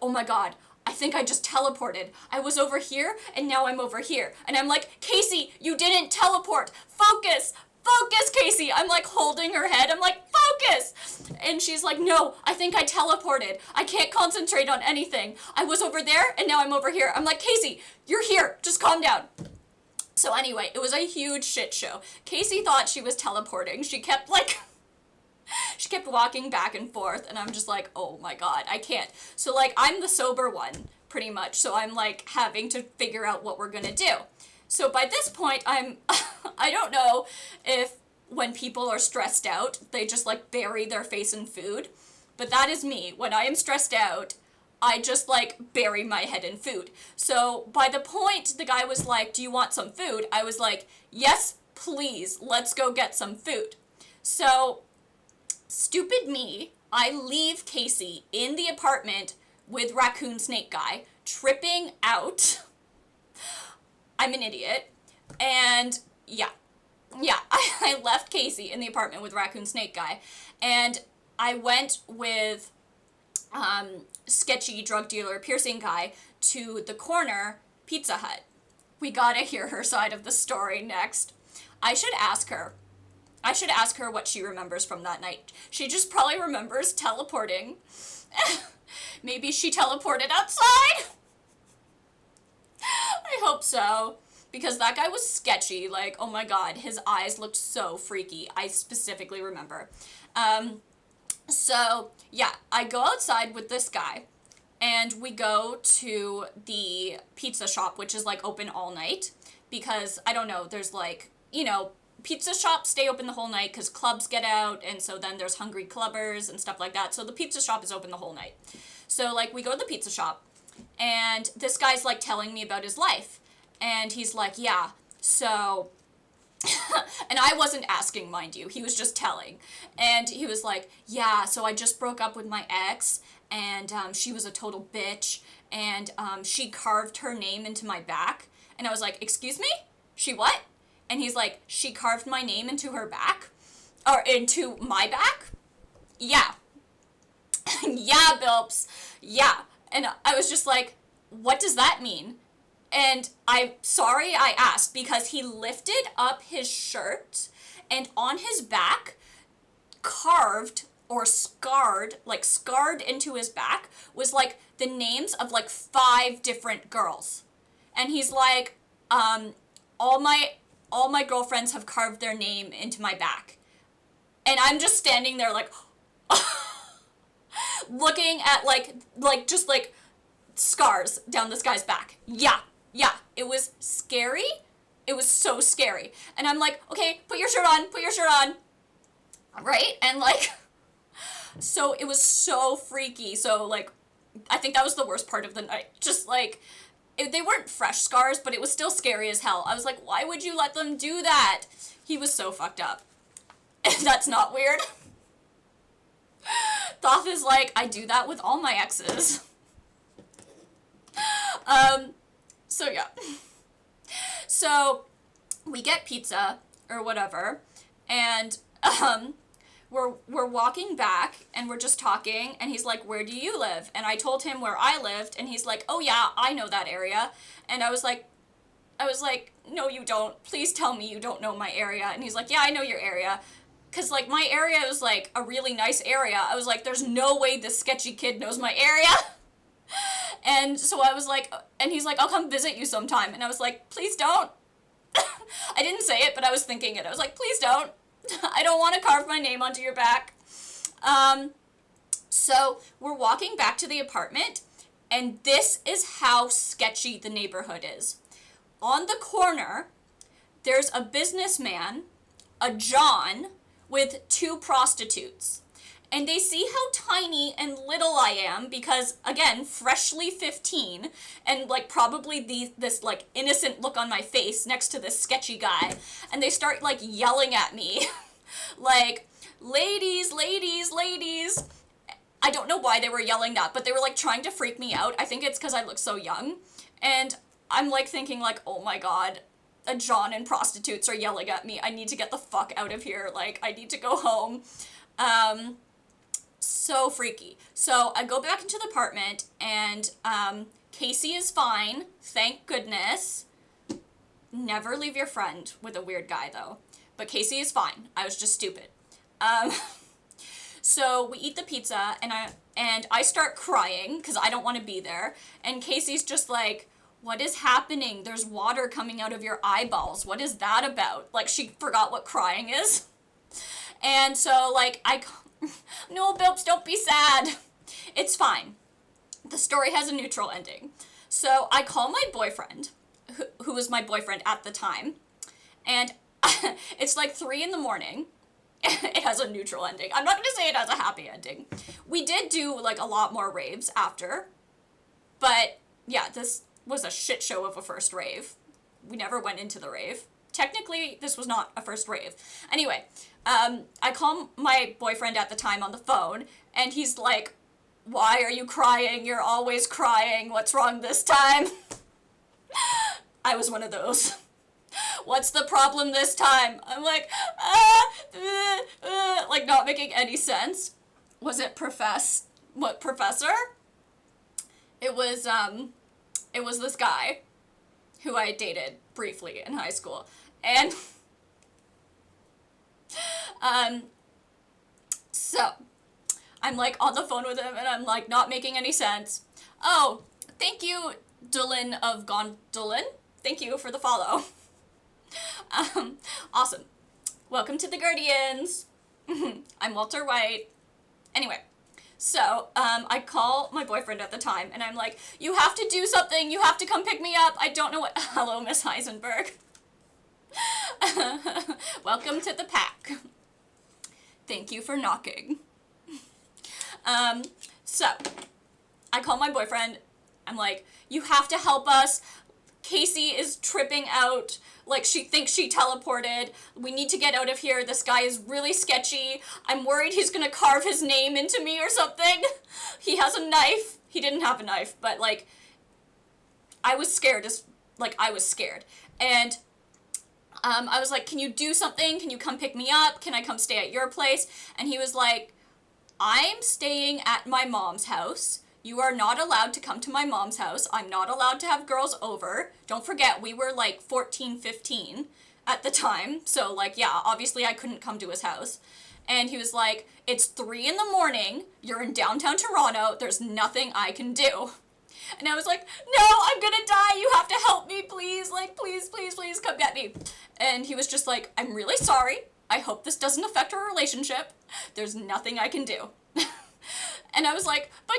oh my god, I think I just teleported. I was over here, and now I'm over here. And I'm like, Casey, you didn't teleport. Focus! Focus, Casey! I'm, like, holding her head. I'm like, focus! And she's like, no, I think I teleported. I can't concentrate on anything. I was over there, and now I'm over here. I'm like, Casey, you're here. Just calm down. So anyway, it was a huge shit show. Casey thought she was teleporting. She kept, like... she kept walking back and forth, and I'm just like, oh my god, I can't. So, like, I'm the sober one, pretty much. So I'm, like, having to figure out what we're gonna do. So by this point, I don't know if when people are stressed out, they just, like, bury their face in food. But that is me. When I am stressed out, I just, like, bury my head in food. So by the point the guy was like, do you want some food? I was like, yes, please, let's go get some food. So, stupid me, I leave Casey in the apartment with Raccoon Snake Guy, tripping out. I'm an idiot. And yeah, I left Casey in the apartment with Raccoon Snake Guy, and I went with sketchy drug dealer piercing guy to the corner Pizza Hut. We gotta hear her side of the story next. I should ask her what she remembers from that night. She just probably remembers teleporting. Maybe she teleported outside? I hope so. Because that guy was sketchy. Like, oh my god, his eyes looked so freaky. I specifically remember. So, yeah, I go outside with this guy, and we go to the pizza shop, which is, like, open all night. because, I don't know, there's like, you know, pizza shops stay open the whole night because clubs get out, and so then there's hungry clubbers and stuff like that. So the pizza shop is open the whole night. So, like, we go to the pizza shop, and this guy's, like, telling me about his life. And he's like, yeah, so... and I wasn't asking, mind you. He was just telling. And he was like, yeah, so I just broke up with my ex, and she was a total bitch, and she carved her name into my back. And I was like, excuse me? She what? And he's like, she carved my name into her back? Or into my back? Yeah. Yeah, Bilps. Yeah. And I was just like, what does that mean? And I'm sorry I asked, because he lifted up his shirt, and on his back, carved or scarred, like scarred into his back, was like the names of like 5 different girls. And he's like, all my girlfriends have carved their name into my back. And I'm just standing there like, looking at like just like scars down this guy's back. Yeah, it was scary. It was so scary. And I'm like, okay, put your shirt on. Right? And like, so it was so freaky. So like, I think that was the worst part of the night. Just like, they weren't fresh scars, but it was still scary as hell. I was like, why would you let them do that? He was so fucked up. That's not weird. Thoth is like, I do that with all my exes. So yeah. So we get pizza or whatever, and we're walking back, and we're just talking, and he's like, where do you live? And I told him where I lived, and he's like, oh yeah, I know that area. And I was like, no you don't. Please tell me you don't know my area. And he's like, yeah, I know your area. Because, like, my area is, like, a really nice area. I was like, there's no way this sketchy kid knows my area. And so I was like, and he's like, I'll come visit you sometime. And I was like, please don't. I didn't say it, but I was thinking it. I was like, please don't. I don't want to carve my name onto your back. So we're walking back to the apartment, and this is how sketchy the neighborhood is. On the corner, there's a businessman, a John, with 2 prostitutes. And they see how tiny and little I am because, again, freshly 15, and, like, probably this, like, innocent look on my face next to this sketchy guy. And they start, like, yelling at me. Like, ladies. I don't know why they were yelling that, but they were, like, trying to freak me out. I think it's because I look so young. And I'm, like, thinking, like, oh my god, a John and prostitutes are yelling at me. I need to get the fuck out of here. Like, I need to go home. So freaky. So I go back into the apartment, and Casey is fine. Thank goodness. Never leave your friend with a weird guy, though. But Casey is fine. I was just stupid. So we eat the pizza, and I start crying because I don't want to be there. And Casey's just like, what is happening? There's water coming out of your eyeballs. What is that about? Like, she forgot what crying is. And so, like, no, Bilps, don't be sad. It's fine. The story has a neutral ending. So I call my boyfriend, who was my boyfriend at the time, and it's like 3 a.m. It has a neutral ending. I'm not going to say it has a happy ending. We did do, like, a lot more raves after, but yeah, this was a shit show of a first rave. We never went into the rave. Technically, this was not a first rave. Anyway, I call my boyfriend at the time on the phone, and he's like, why are you crying? You're always crying. What's wrong this time? I was one of those. What's the problem this time? I'm like, like, not making any sense. Was it what professor? It was this guy who I dated briefly in high school. And, so, I'm, like, on the phone with him, and I'm, like, not making any sense. Oh, thank you, Dylan of Gondolin. Thank you for the follow. Awesome. Welcome to the Guardians. I'm Walter White. Anyway, So, I call my boyfriend at the time, and I'm like, you have to do something, you have to come pick me up, I don't know what, hello, Miss Heisenberg. Welcome to the pack. Thank you for knocking. So, I call my boyfriend, I'm like, you have to help us, Casey is tripping out, like, she thinks she teleported, we need to get out of here, this guy is really sketchy, I'm worried he's gonna carve his name into me or something, he has a knife, he didn't have a knife, but, like, I was scared, and, I was like, can you do something, can you come pick me up, can I come stay at your place, and he was like, I'm staying at my mom's house, you are not allowed to come to my mom's house. I'm not allowed to have girls over. Don't forget, we were like 14, 15 at the time. So like, yeah, obviously I couldn't come to his house. And he was like, it's 3 a.m. You're in downtown Toronto. There's nothing I can do. And I was like, no, I'm gonna die. You have to help me, please. Like, please, please, please come get me. And he was just like, I'm really sorry. I hope this doesn't affect our relationship. There's nothing I can do. And I was like, but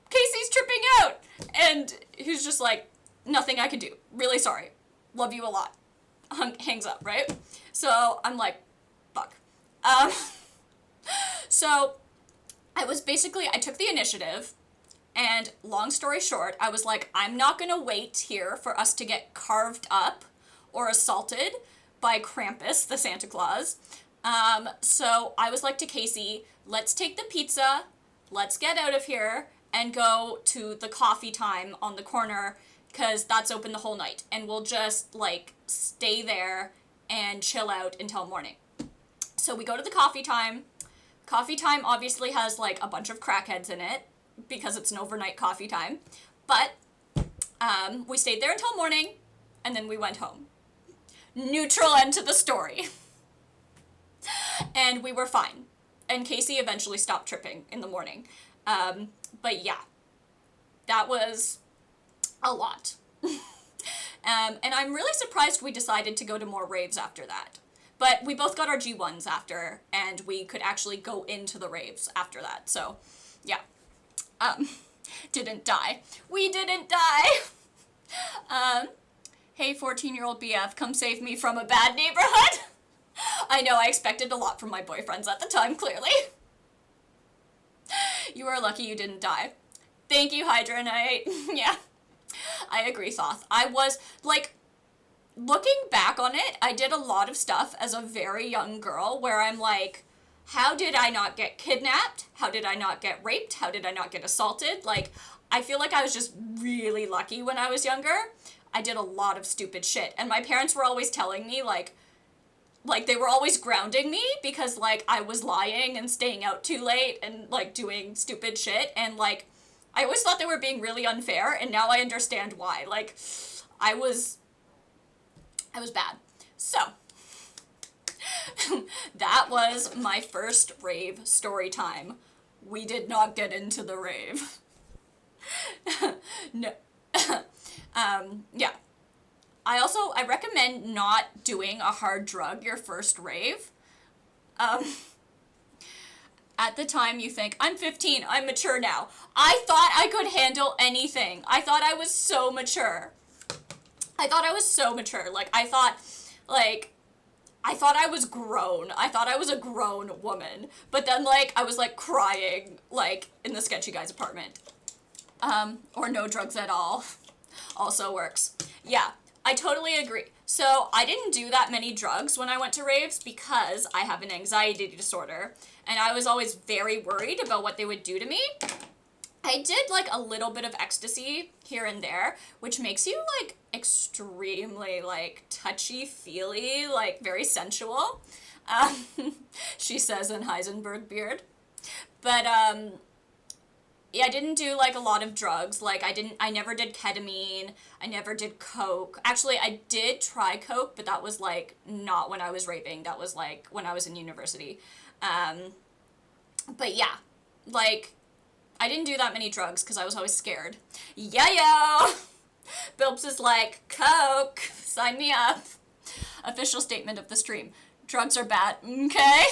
Casey's tripping out. And he was just like, nothing I can do. Really sorry. Love you a lot. Hangs up, right? So I'm like, fuck. So I took the initiative, and long story short, I was like, I'm not gonna wait here for us to get carved up or assaulted by Krampus, the Santa Claus. So I was like to Casey, let's take the pizza, let's get out of here, and go to the coffee time on the corner, because that's open the whole night, and we'll just, like, stay there and chill out until morning. So we go to the coffee time. Coffee time obviously has, like, a bunch of crackheads in it, because it's an overnight coffee time, but we stayed there until morning, and then we went home. Neutral end to the story. And we were fine. And Casey eventually stopped tripping in the morning. But yeah, that was a lot. And I'm really surprised we decided to go to more raves after that. But we both got our G1s after, and we could actually go into the raves after that. So, yeah. Didn't die. We didn't die! Hey, 14-year-old BF, come save me from a bad neighborhood! I know, I expected a lot from my boyfriends at the time, clearly. You are lucky you didn't die. Thank you, Hydronite. Yeah. I agree, Thoth. I was, like, looking back on it, I did a lot of stuff as a very young girl where I'm like, how did I not get kidnapped? How did I not get raped? How did I not get assaulted? Like, I feel like I was just really lucky when I was younger. I did a lot of stupid shit. And my parents were always telling me, like, they were always grounding me because, like, I was lying and staying out too late and, like, doing stupid shit. And, like, I always thought they were being really unfair, and now I understand why. Like, I was bad. So, that was my first rave story time. We did not get into the rave. No. Yeah. I recommend not doing a hard drug your first rave. At the time you think, I'm 15, I'm mature now. I thought I could handle anything. I thought I was so mature. Like, I thought I was grown. I thought I was a grown woman. But then, like, I was, like, crying, like, in the sketchy guy's apartment. Or no drugs at all. Also works. Yeah, I totally agree. So, I didn't do that many drugs when I went to raves because I have an anxiety disorder. And I was always very worried about what they would do to me. I did, like, a little bit of ecstasy here and there, which makes you, like, extremely, like, touchy-feely, like, very sensual. She says in Heisenberg beard. But, yeah, I didn't do, like, a lot of drugs. Like, I never did ketamine. I never did coke. Actually, I did try coke, but that was, like, not when I was raving. That was, like, when I was in university. But yeah, like, I didn't do that many drugs because I was always scared. Yeah-yo! Bilbs is like, coke, sign me up. Official statement of the stream. Drugs are bad, okay?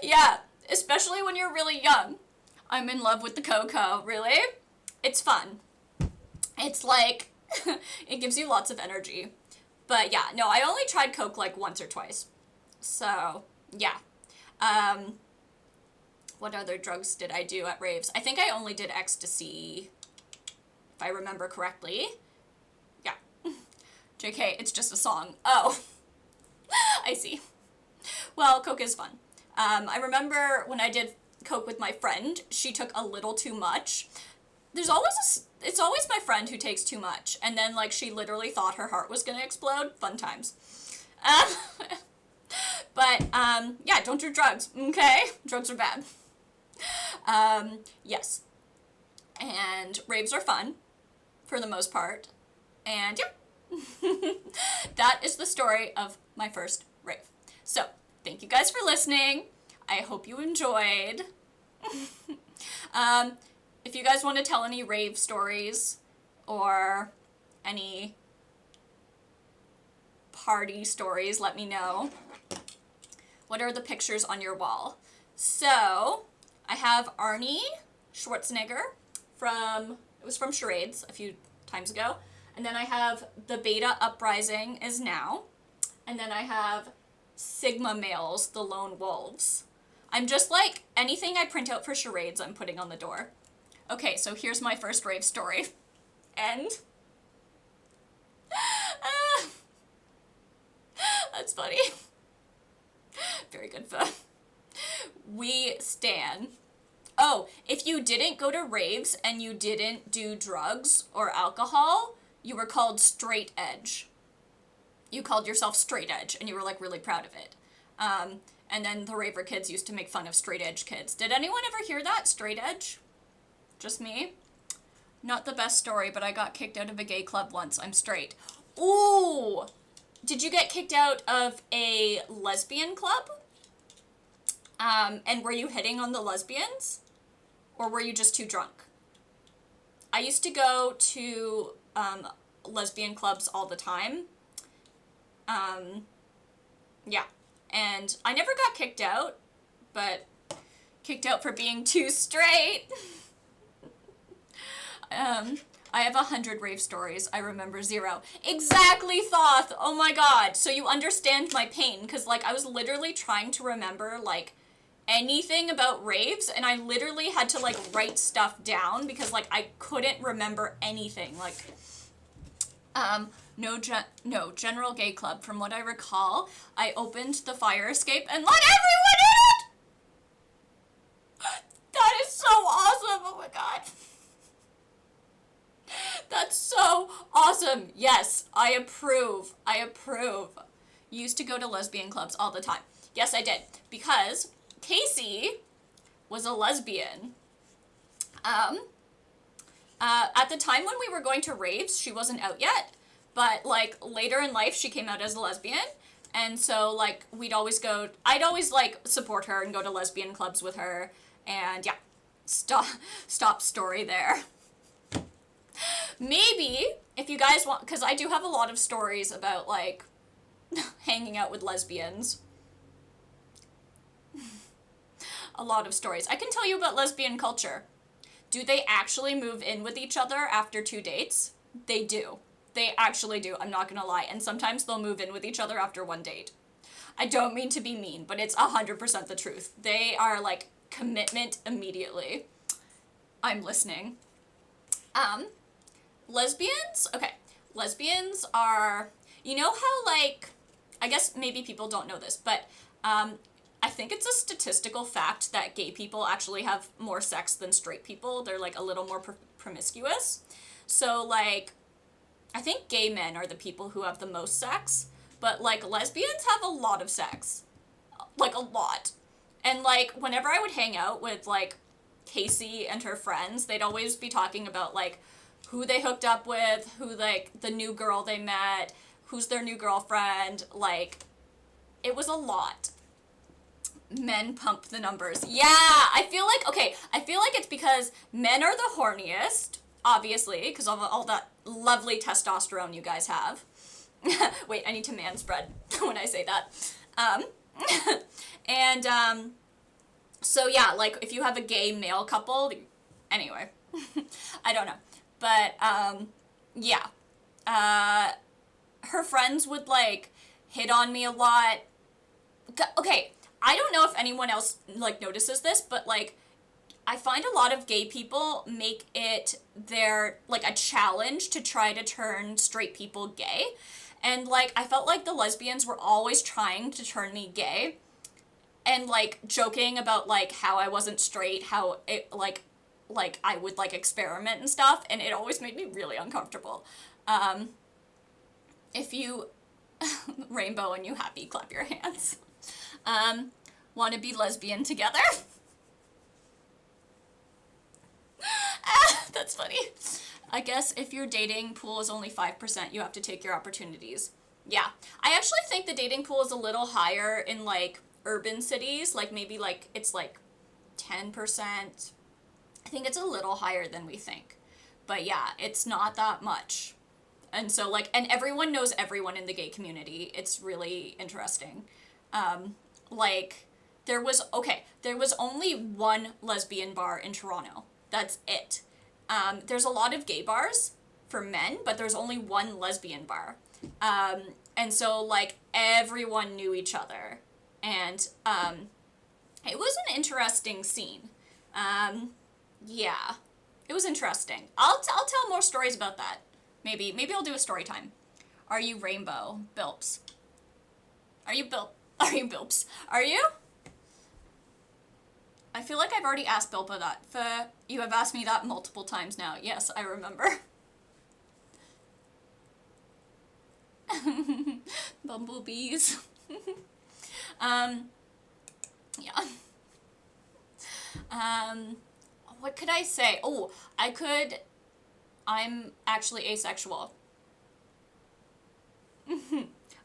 Yeah, especially when you're really young. I'm in love with the cocoa, really? It's fun. It's like, it gives you lots of energy. But yeah, no, I only tried Coke like once or twice. So, yeah. What other drugs did I do at raves? I think I only did ecstasy, if I remember correctly. Yeah. JK, it's just a song. Oh, I see. Well, Coke is fun. I remember when I did Coke with my friend, she took a little too much. It's always my friend who takes too much, and then, like, she literally thought her heart was gonna explode. Fun times. But, yeah, don't do drugs, okay? Drugs are bad. Yes. And raves are fun, for the most part. And, yeah. That is the story of my first rave. So, thank you guys for listening. I hope you enjoyed. If you guys want to tell any rave stories or any party stories, let me know. What are the pictures on your wall? So, I have Arnie Schwarzenegger it was from Charades a few times ago. And then I have The Beta Uprising Is Now. And then I have Sigma Males, The Lone Wolves. I'm just like, anything I print out for Charades, I'm putting on the door. Okay, so here's my first rave story. End. That's funny. Very good fun. We stan. Oh, if you didn't go to raves and you didn't do drugs or alcohol, you were called straight edge. You called yourself straight edge, and you were, like, really proud of it. And then the raver kids used to make fun of straight edge kids. Did anyone ever hear that? Straight edge? Just me? Not the best story, but I got kicked out of a gay club once. I'm straight. Ooh! Did you get kicked out of a lesbian club? And were you hitting on the lesbians? Or were you just too drunk? I used to go to lesbian clubs all the time. Yeah. And I never got kicked out, but kicked out for being too straight. I have 100 rave stories. I remember 0. Exactly, Thoth! Oh my god. So you understand my pain, because, like, I was literally trying to remember, like, anything about raves, and I literally had to, like, write stuff down, because, like, I couldn't remember anything. Like, no, General Gay Club. From what I recall, I opened the fire escape and let everyone in it! That is so awesome! Oh my god. That's so awesome. Yes, I approve. I approve. Used to go to lesbian clubs all the time. Yes, I did. Because Casey was a lesbian. At the time when we were going to raves, she wasn't out yet. But, like, later in life, she came out as a lesbian. And so, like, I'd always, like, support her and go to lesbian clubs with her. And, yeah. Stop story there. Maybe, if you guys want, because I do have a lot of stories about, like, hanging out with lesbians. A lot of stories. I can tell you about lesbian culture. Do they actually move in with each other after 2 dates? They do. They actually do, I'm not gonna lie. And sometimes they'll move in with each other after 1 date. I don't mean to be mean, but it's 100% the truth. They are, like, commitment immediately. I'm listening. Lesbians? Okay. Lesbians are, you know how, like, I guess maybe people don't know this, but, I think it's a statistical fact that gay people actually have more sex than straight people. They're, like, a little more promiscuous. So, like, I think gay men are the people who have the most sex, but, like, lesbians have a lot of sex. Like, a lot. And, like, whenever I would hang out with, like, Casey and her friends, they'd always be talking about, like, who they hooked up with, who, like, the new girl they met, who's their new girlfriend. Like, it was a lot. Men pump the numbers. Yeah, I feel like it's because men are the horniest, obviously, because of all that lovely testosterone you guys have. Wait, I need to manspread when I say that. And So yeah, like if you have a gay male couple, anyway, I don't know. But yeah. Uh, her friends would like hit on me a lot. Okay, I don't know if anyone else like notices this, but like I find a lot of gay people make it their like a challenge to try to turn straight people gay. And like I felt like the lesbians were always trying to turn me gay and like joking about like how I wasn't straight, how it like I would like experiment and stuff, and it always made me really uncomfortable. If you rainbow and you happy, clap your hands. Want to be lesbian together? That's funny. I guess if your dating pool is only 5%, you have to take your opportunities. Yeah. I actually think the dating pool is a little higher in like urban cities, like maybe like it's like 10%. I think it's a little higher than we think. But yeah, it's not that much. And so like, and everyone knows everyone in the gay community. It's really interesting. Like there was only one lesbian bar in Toronto. That's it. There's a lot of gay bars for men, but there's only one lesbian bar. And so like everyone knew each other. And it was an interesting scene. Yeah, it was interesting. I'll tell more stories about that. Maybe I'll do a story time. Are you rainbow? Bilps. Are you Bilps? Are you? I feel like I've already asked Bilpa that. You have asked me that multiple times now. Yes, I remember. Bumblebees. Yeah. What could I say? Oh, I'm actually asexual.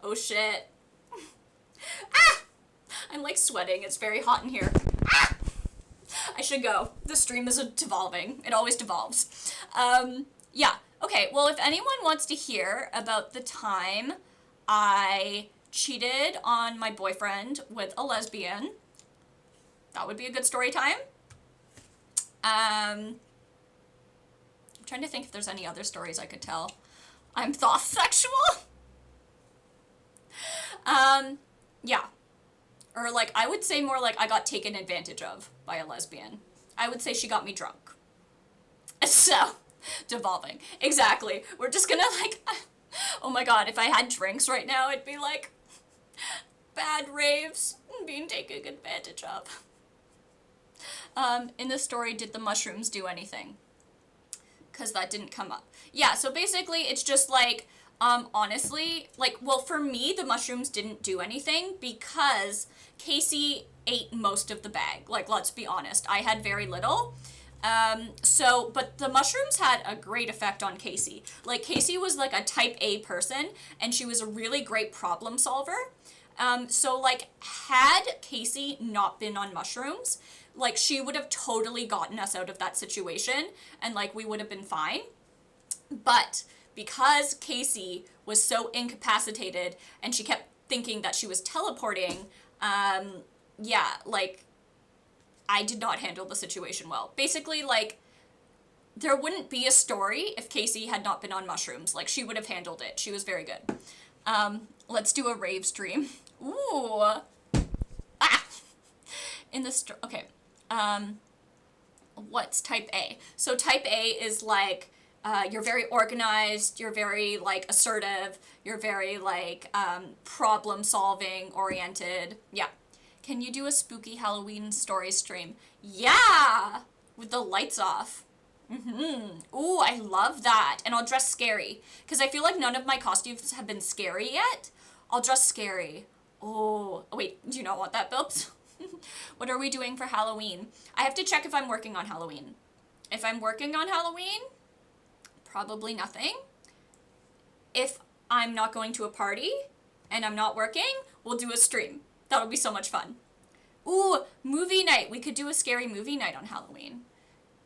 Oh shit. Ah! I'm like sweating. It's very hot in here. Ah! I should go. The stream is devolving. It always devolves. Yeah. Okay, well, if anyone wants to hear about the time I cheated on my boyfriend with a lesbian, that would be a good story time. I'm trying to think if there's any other stories I could tell. I'm thoth-sexual? Yeah. Or like, I would say more like I got taken advantage of by a lesbian. I would say she got me drunk. So, devolving. Exactly. We're just gonna like, oh my god, if I had drinks right now, it'd be like, bad raves, being taken advantage of. In the story, did the mushrooms do anything? Because that didn't come up. Yeah, so basically, it's just like, honestly, like, well, for me, the mushrooms didn't do anything because Casey ate most of the bag. Like, let's be honest. I had very little. But the mushrooms had a great effect on Casey. Like, Casey was, like, a type A person, and she was a really great problem solver. So, like, had Casey not been on mushrooms, like, she would have totally gotten us out of that situation, and, like, we would have been fine. But because Casey was so incapacitated, and she kept thinking that she was teleporting, yeah, like, I did not handle the situation well. Basically, like, there wouldn't be a story if Casey had not been on mushrooms. Like, she would have handled it. She was very good. Let's do a rave stream. Ooh. Ah! Okay. What's type A? So type A is like, you're very organized, you're very, like, assertive, you're very, like, problem-solving oriented. Yeah. Can you do a spooky Halloween story stream? Yeah! With the lights off. Ooh, I love that. And I'll dress scary. Because I feel like none of my costumes have been scary yet. I'll dress scary. Oh, wait, do you not want that, Bilps? What are we doing for Halloween? I have to check if I'm working on Halloween. If I'm working on Halloween, probably nothing. If I'm not going to a party and I'm not working, we'll do a stream. That'll be so much fun. Ooh, movie night. We could do a scary movie night on Halloween.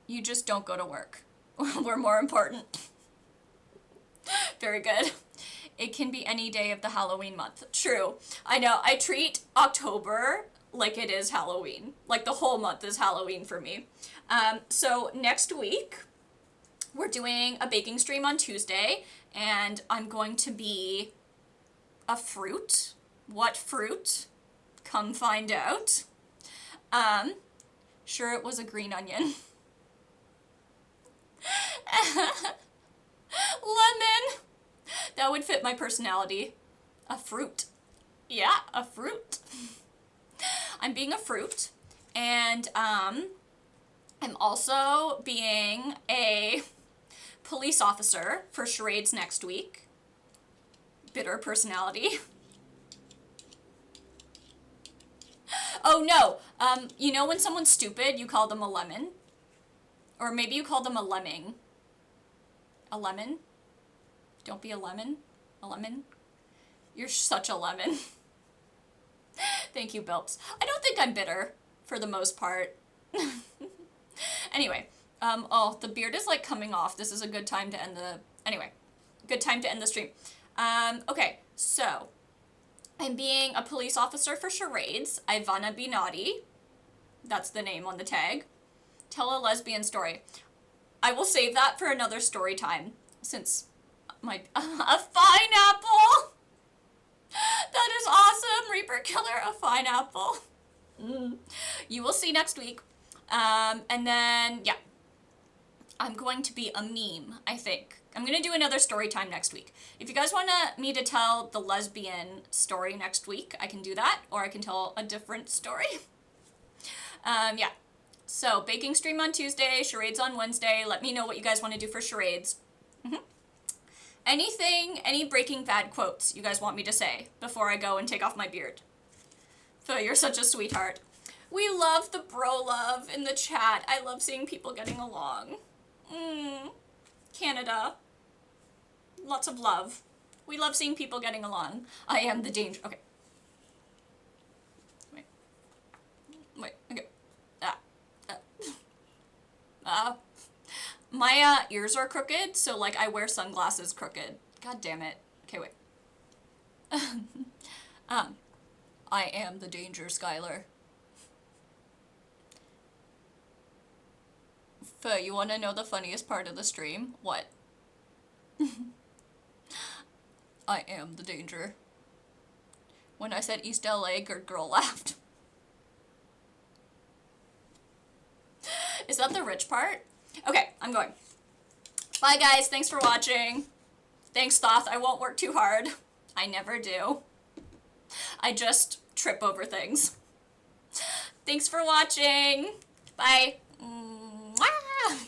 You just don't go to work. We're more important. Very good. It can be any day of the Halloween month. True. I know. I treat October like it is Halloween. Like the whole month is Halloween for me. So next week, we're doing a baking stream on Tuesday, and I'm going to be a fruit. What fruit? Come find out. Sure, it was a green onion. Lemon. That would fit my personality. A fruit. Yeah, a fruit. I'm being a fruit, and I'm also being a police officer for charades next week. Bitter personality. Oh no, you know when someone's stupid, you call them a lemon? Or maybe you call them a lemming. A lemon? Don't be a lemon. A lemon? You're such a lemon. Thank you, Bilps. I don't think I'm bitter, for the most part. Anyway, oh, the beard is like coming off. This is a good time to end the, anyway, good time to end the stream. Okay, so, I'm being a police officer for charades. I wanna be naughty. That's the name on the tag. Tell a lesbian story. I will save that for another story time, since my, a fine apple! That is awesome! Reaper Killer, a fine apple. You will see next week. And then, yeah. I'm going to be a meme, I think. I'm going to do another story time next week. If you guys want me to tell the lesbian story next week, I can do that, or I can tell a different story. Yeah. So, baking stream on Tuesday, charades on Wednesday. Let me know what you guys want to do for charades. Anything, any Breaking Bad quotes you guys want me to say before I go and take off my beard? Phil, you're such a sweetheart. We love the bro love in the chat. I love seeing people getting along. Canada. Lots of love. We love seeing people getting along. I am the danger. Okay. Wait. Okay. My ears are crooked, so like I wear sunglasses crooked. God damn it. Okay, wait. I am the danger, Skylar. You wanna know the funniest part of the stream? What? I am the danger. When I said East LA, good girl laughed. Is that the rich part? Okay, I'm going. Bye guys, thanks for watching. Thanks Thoth, I won't work too hard. I never do. I just trip over things. Thanks for watching. Bye. Mwah!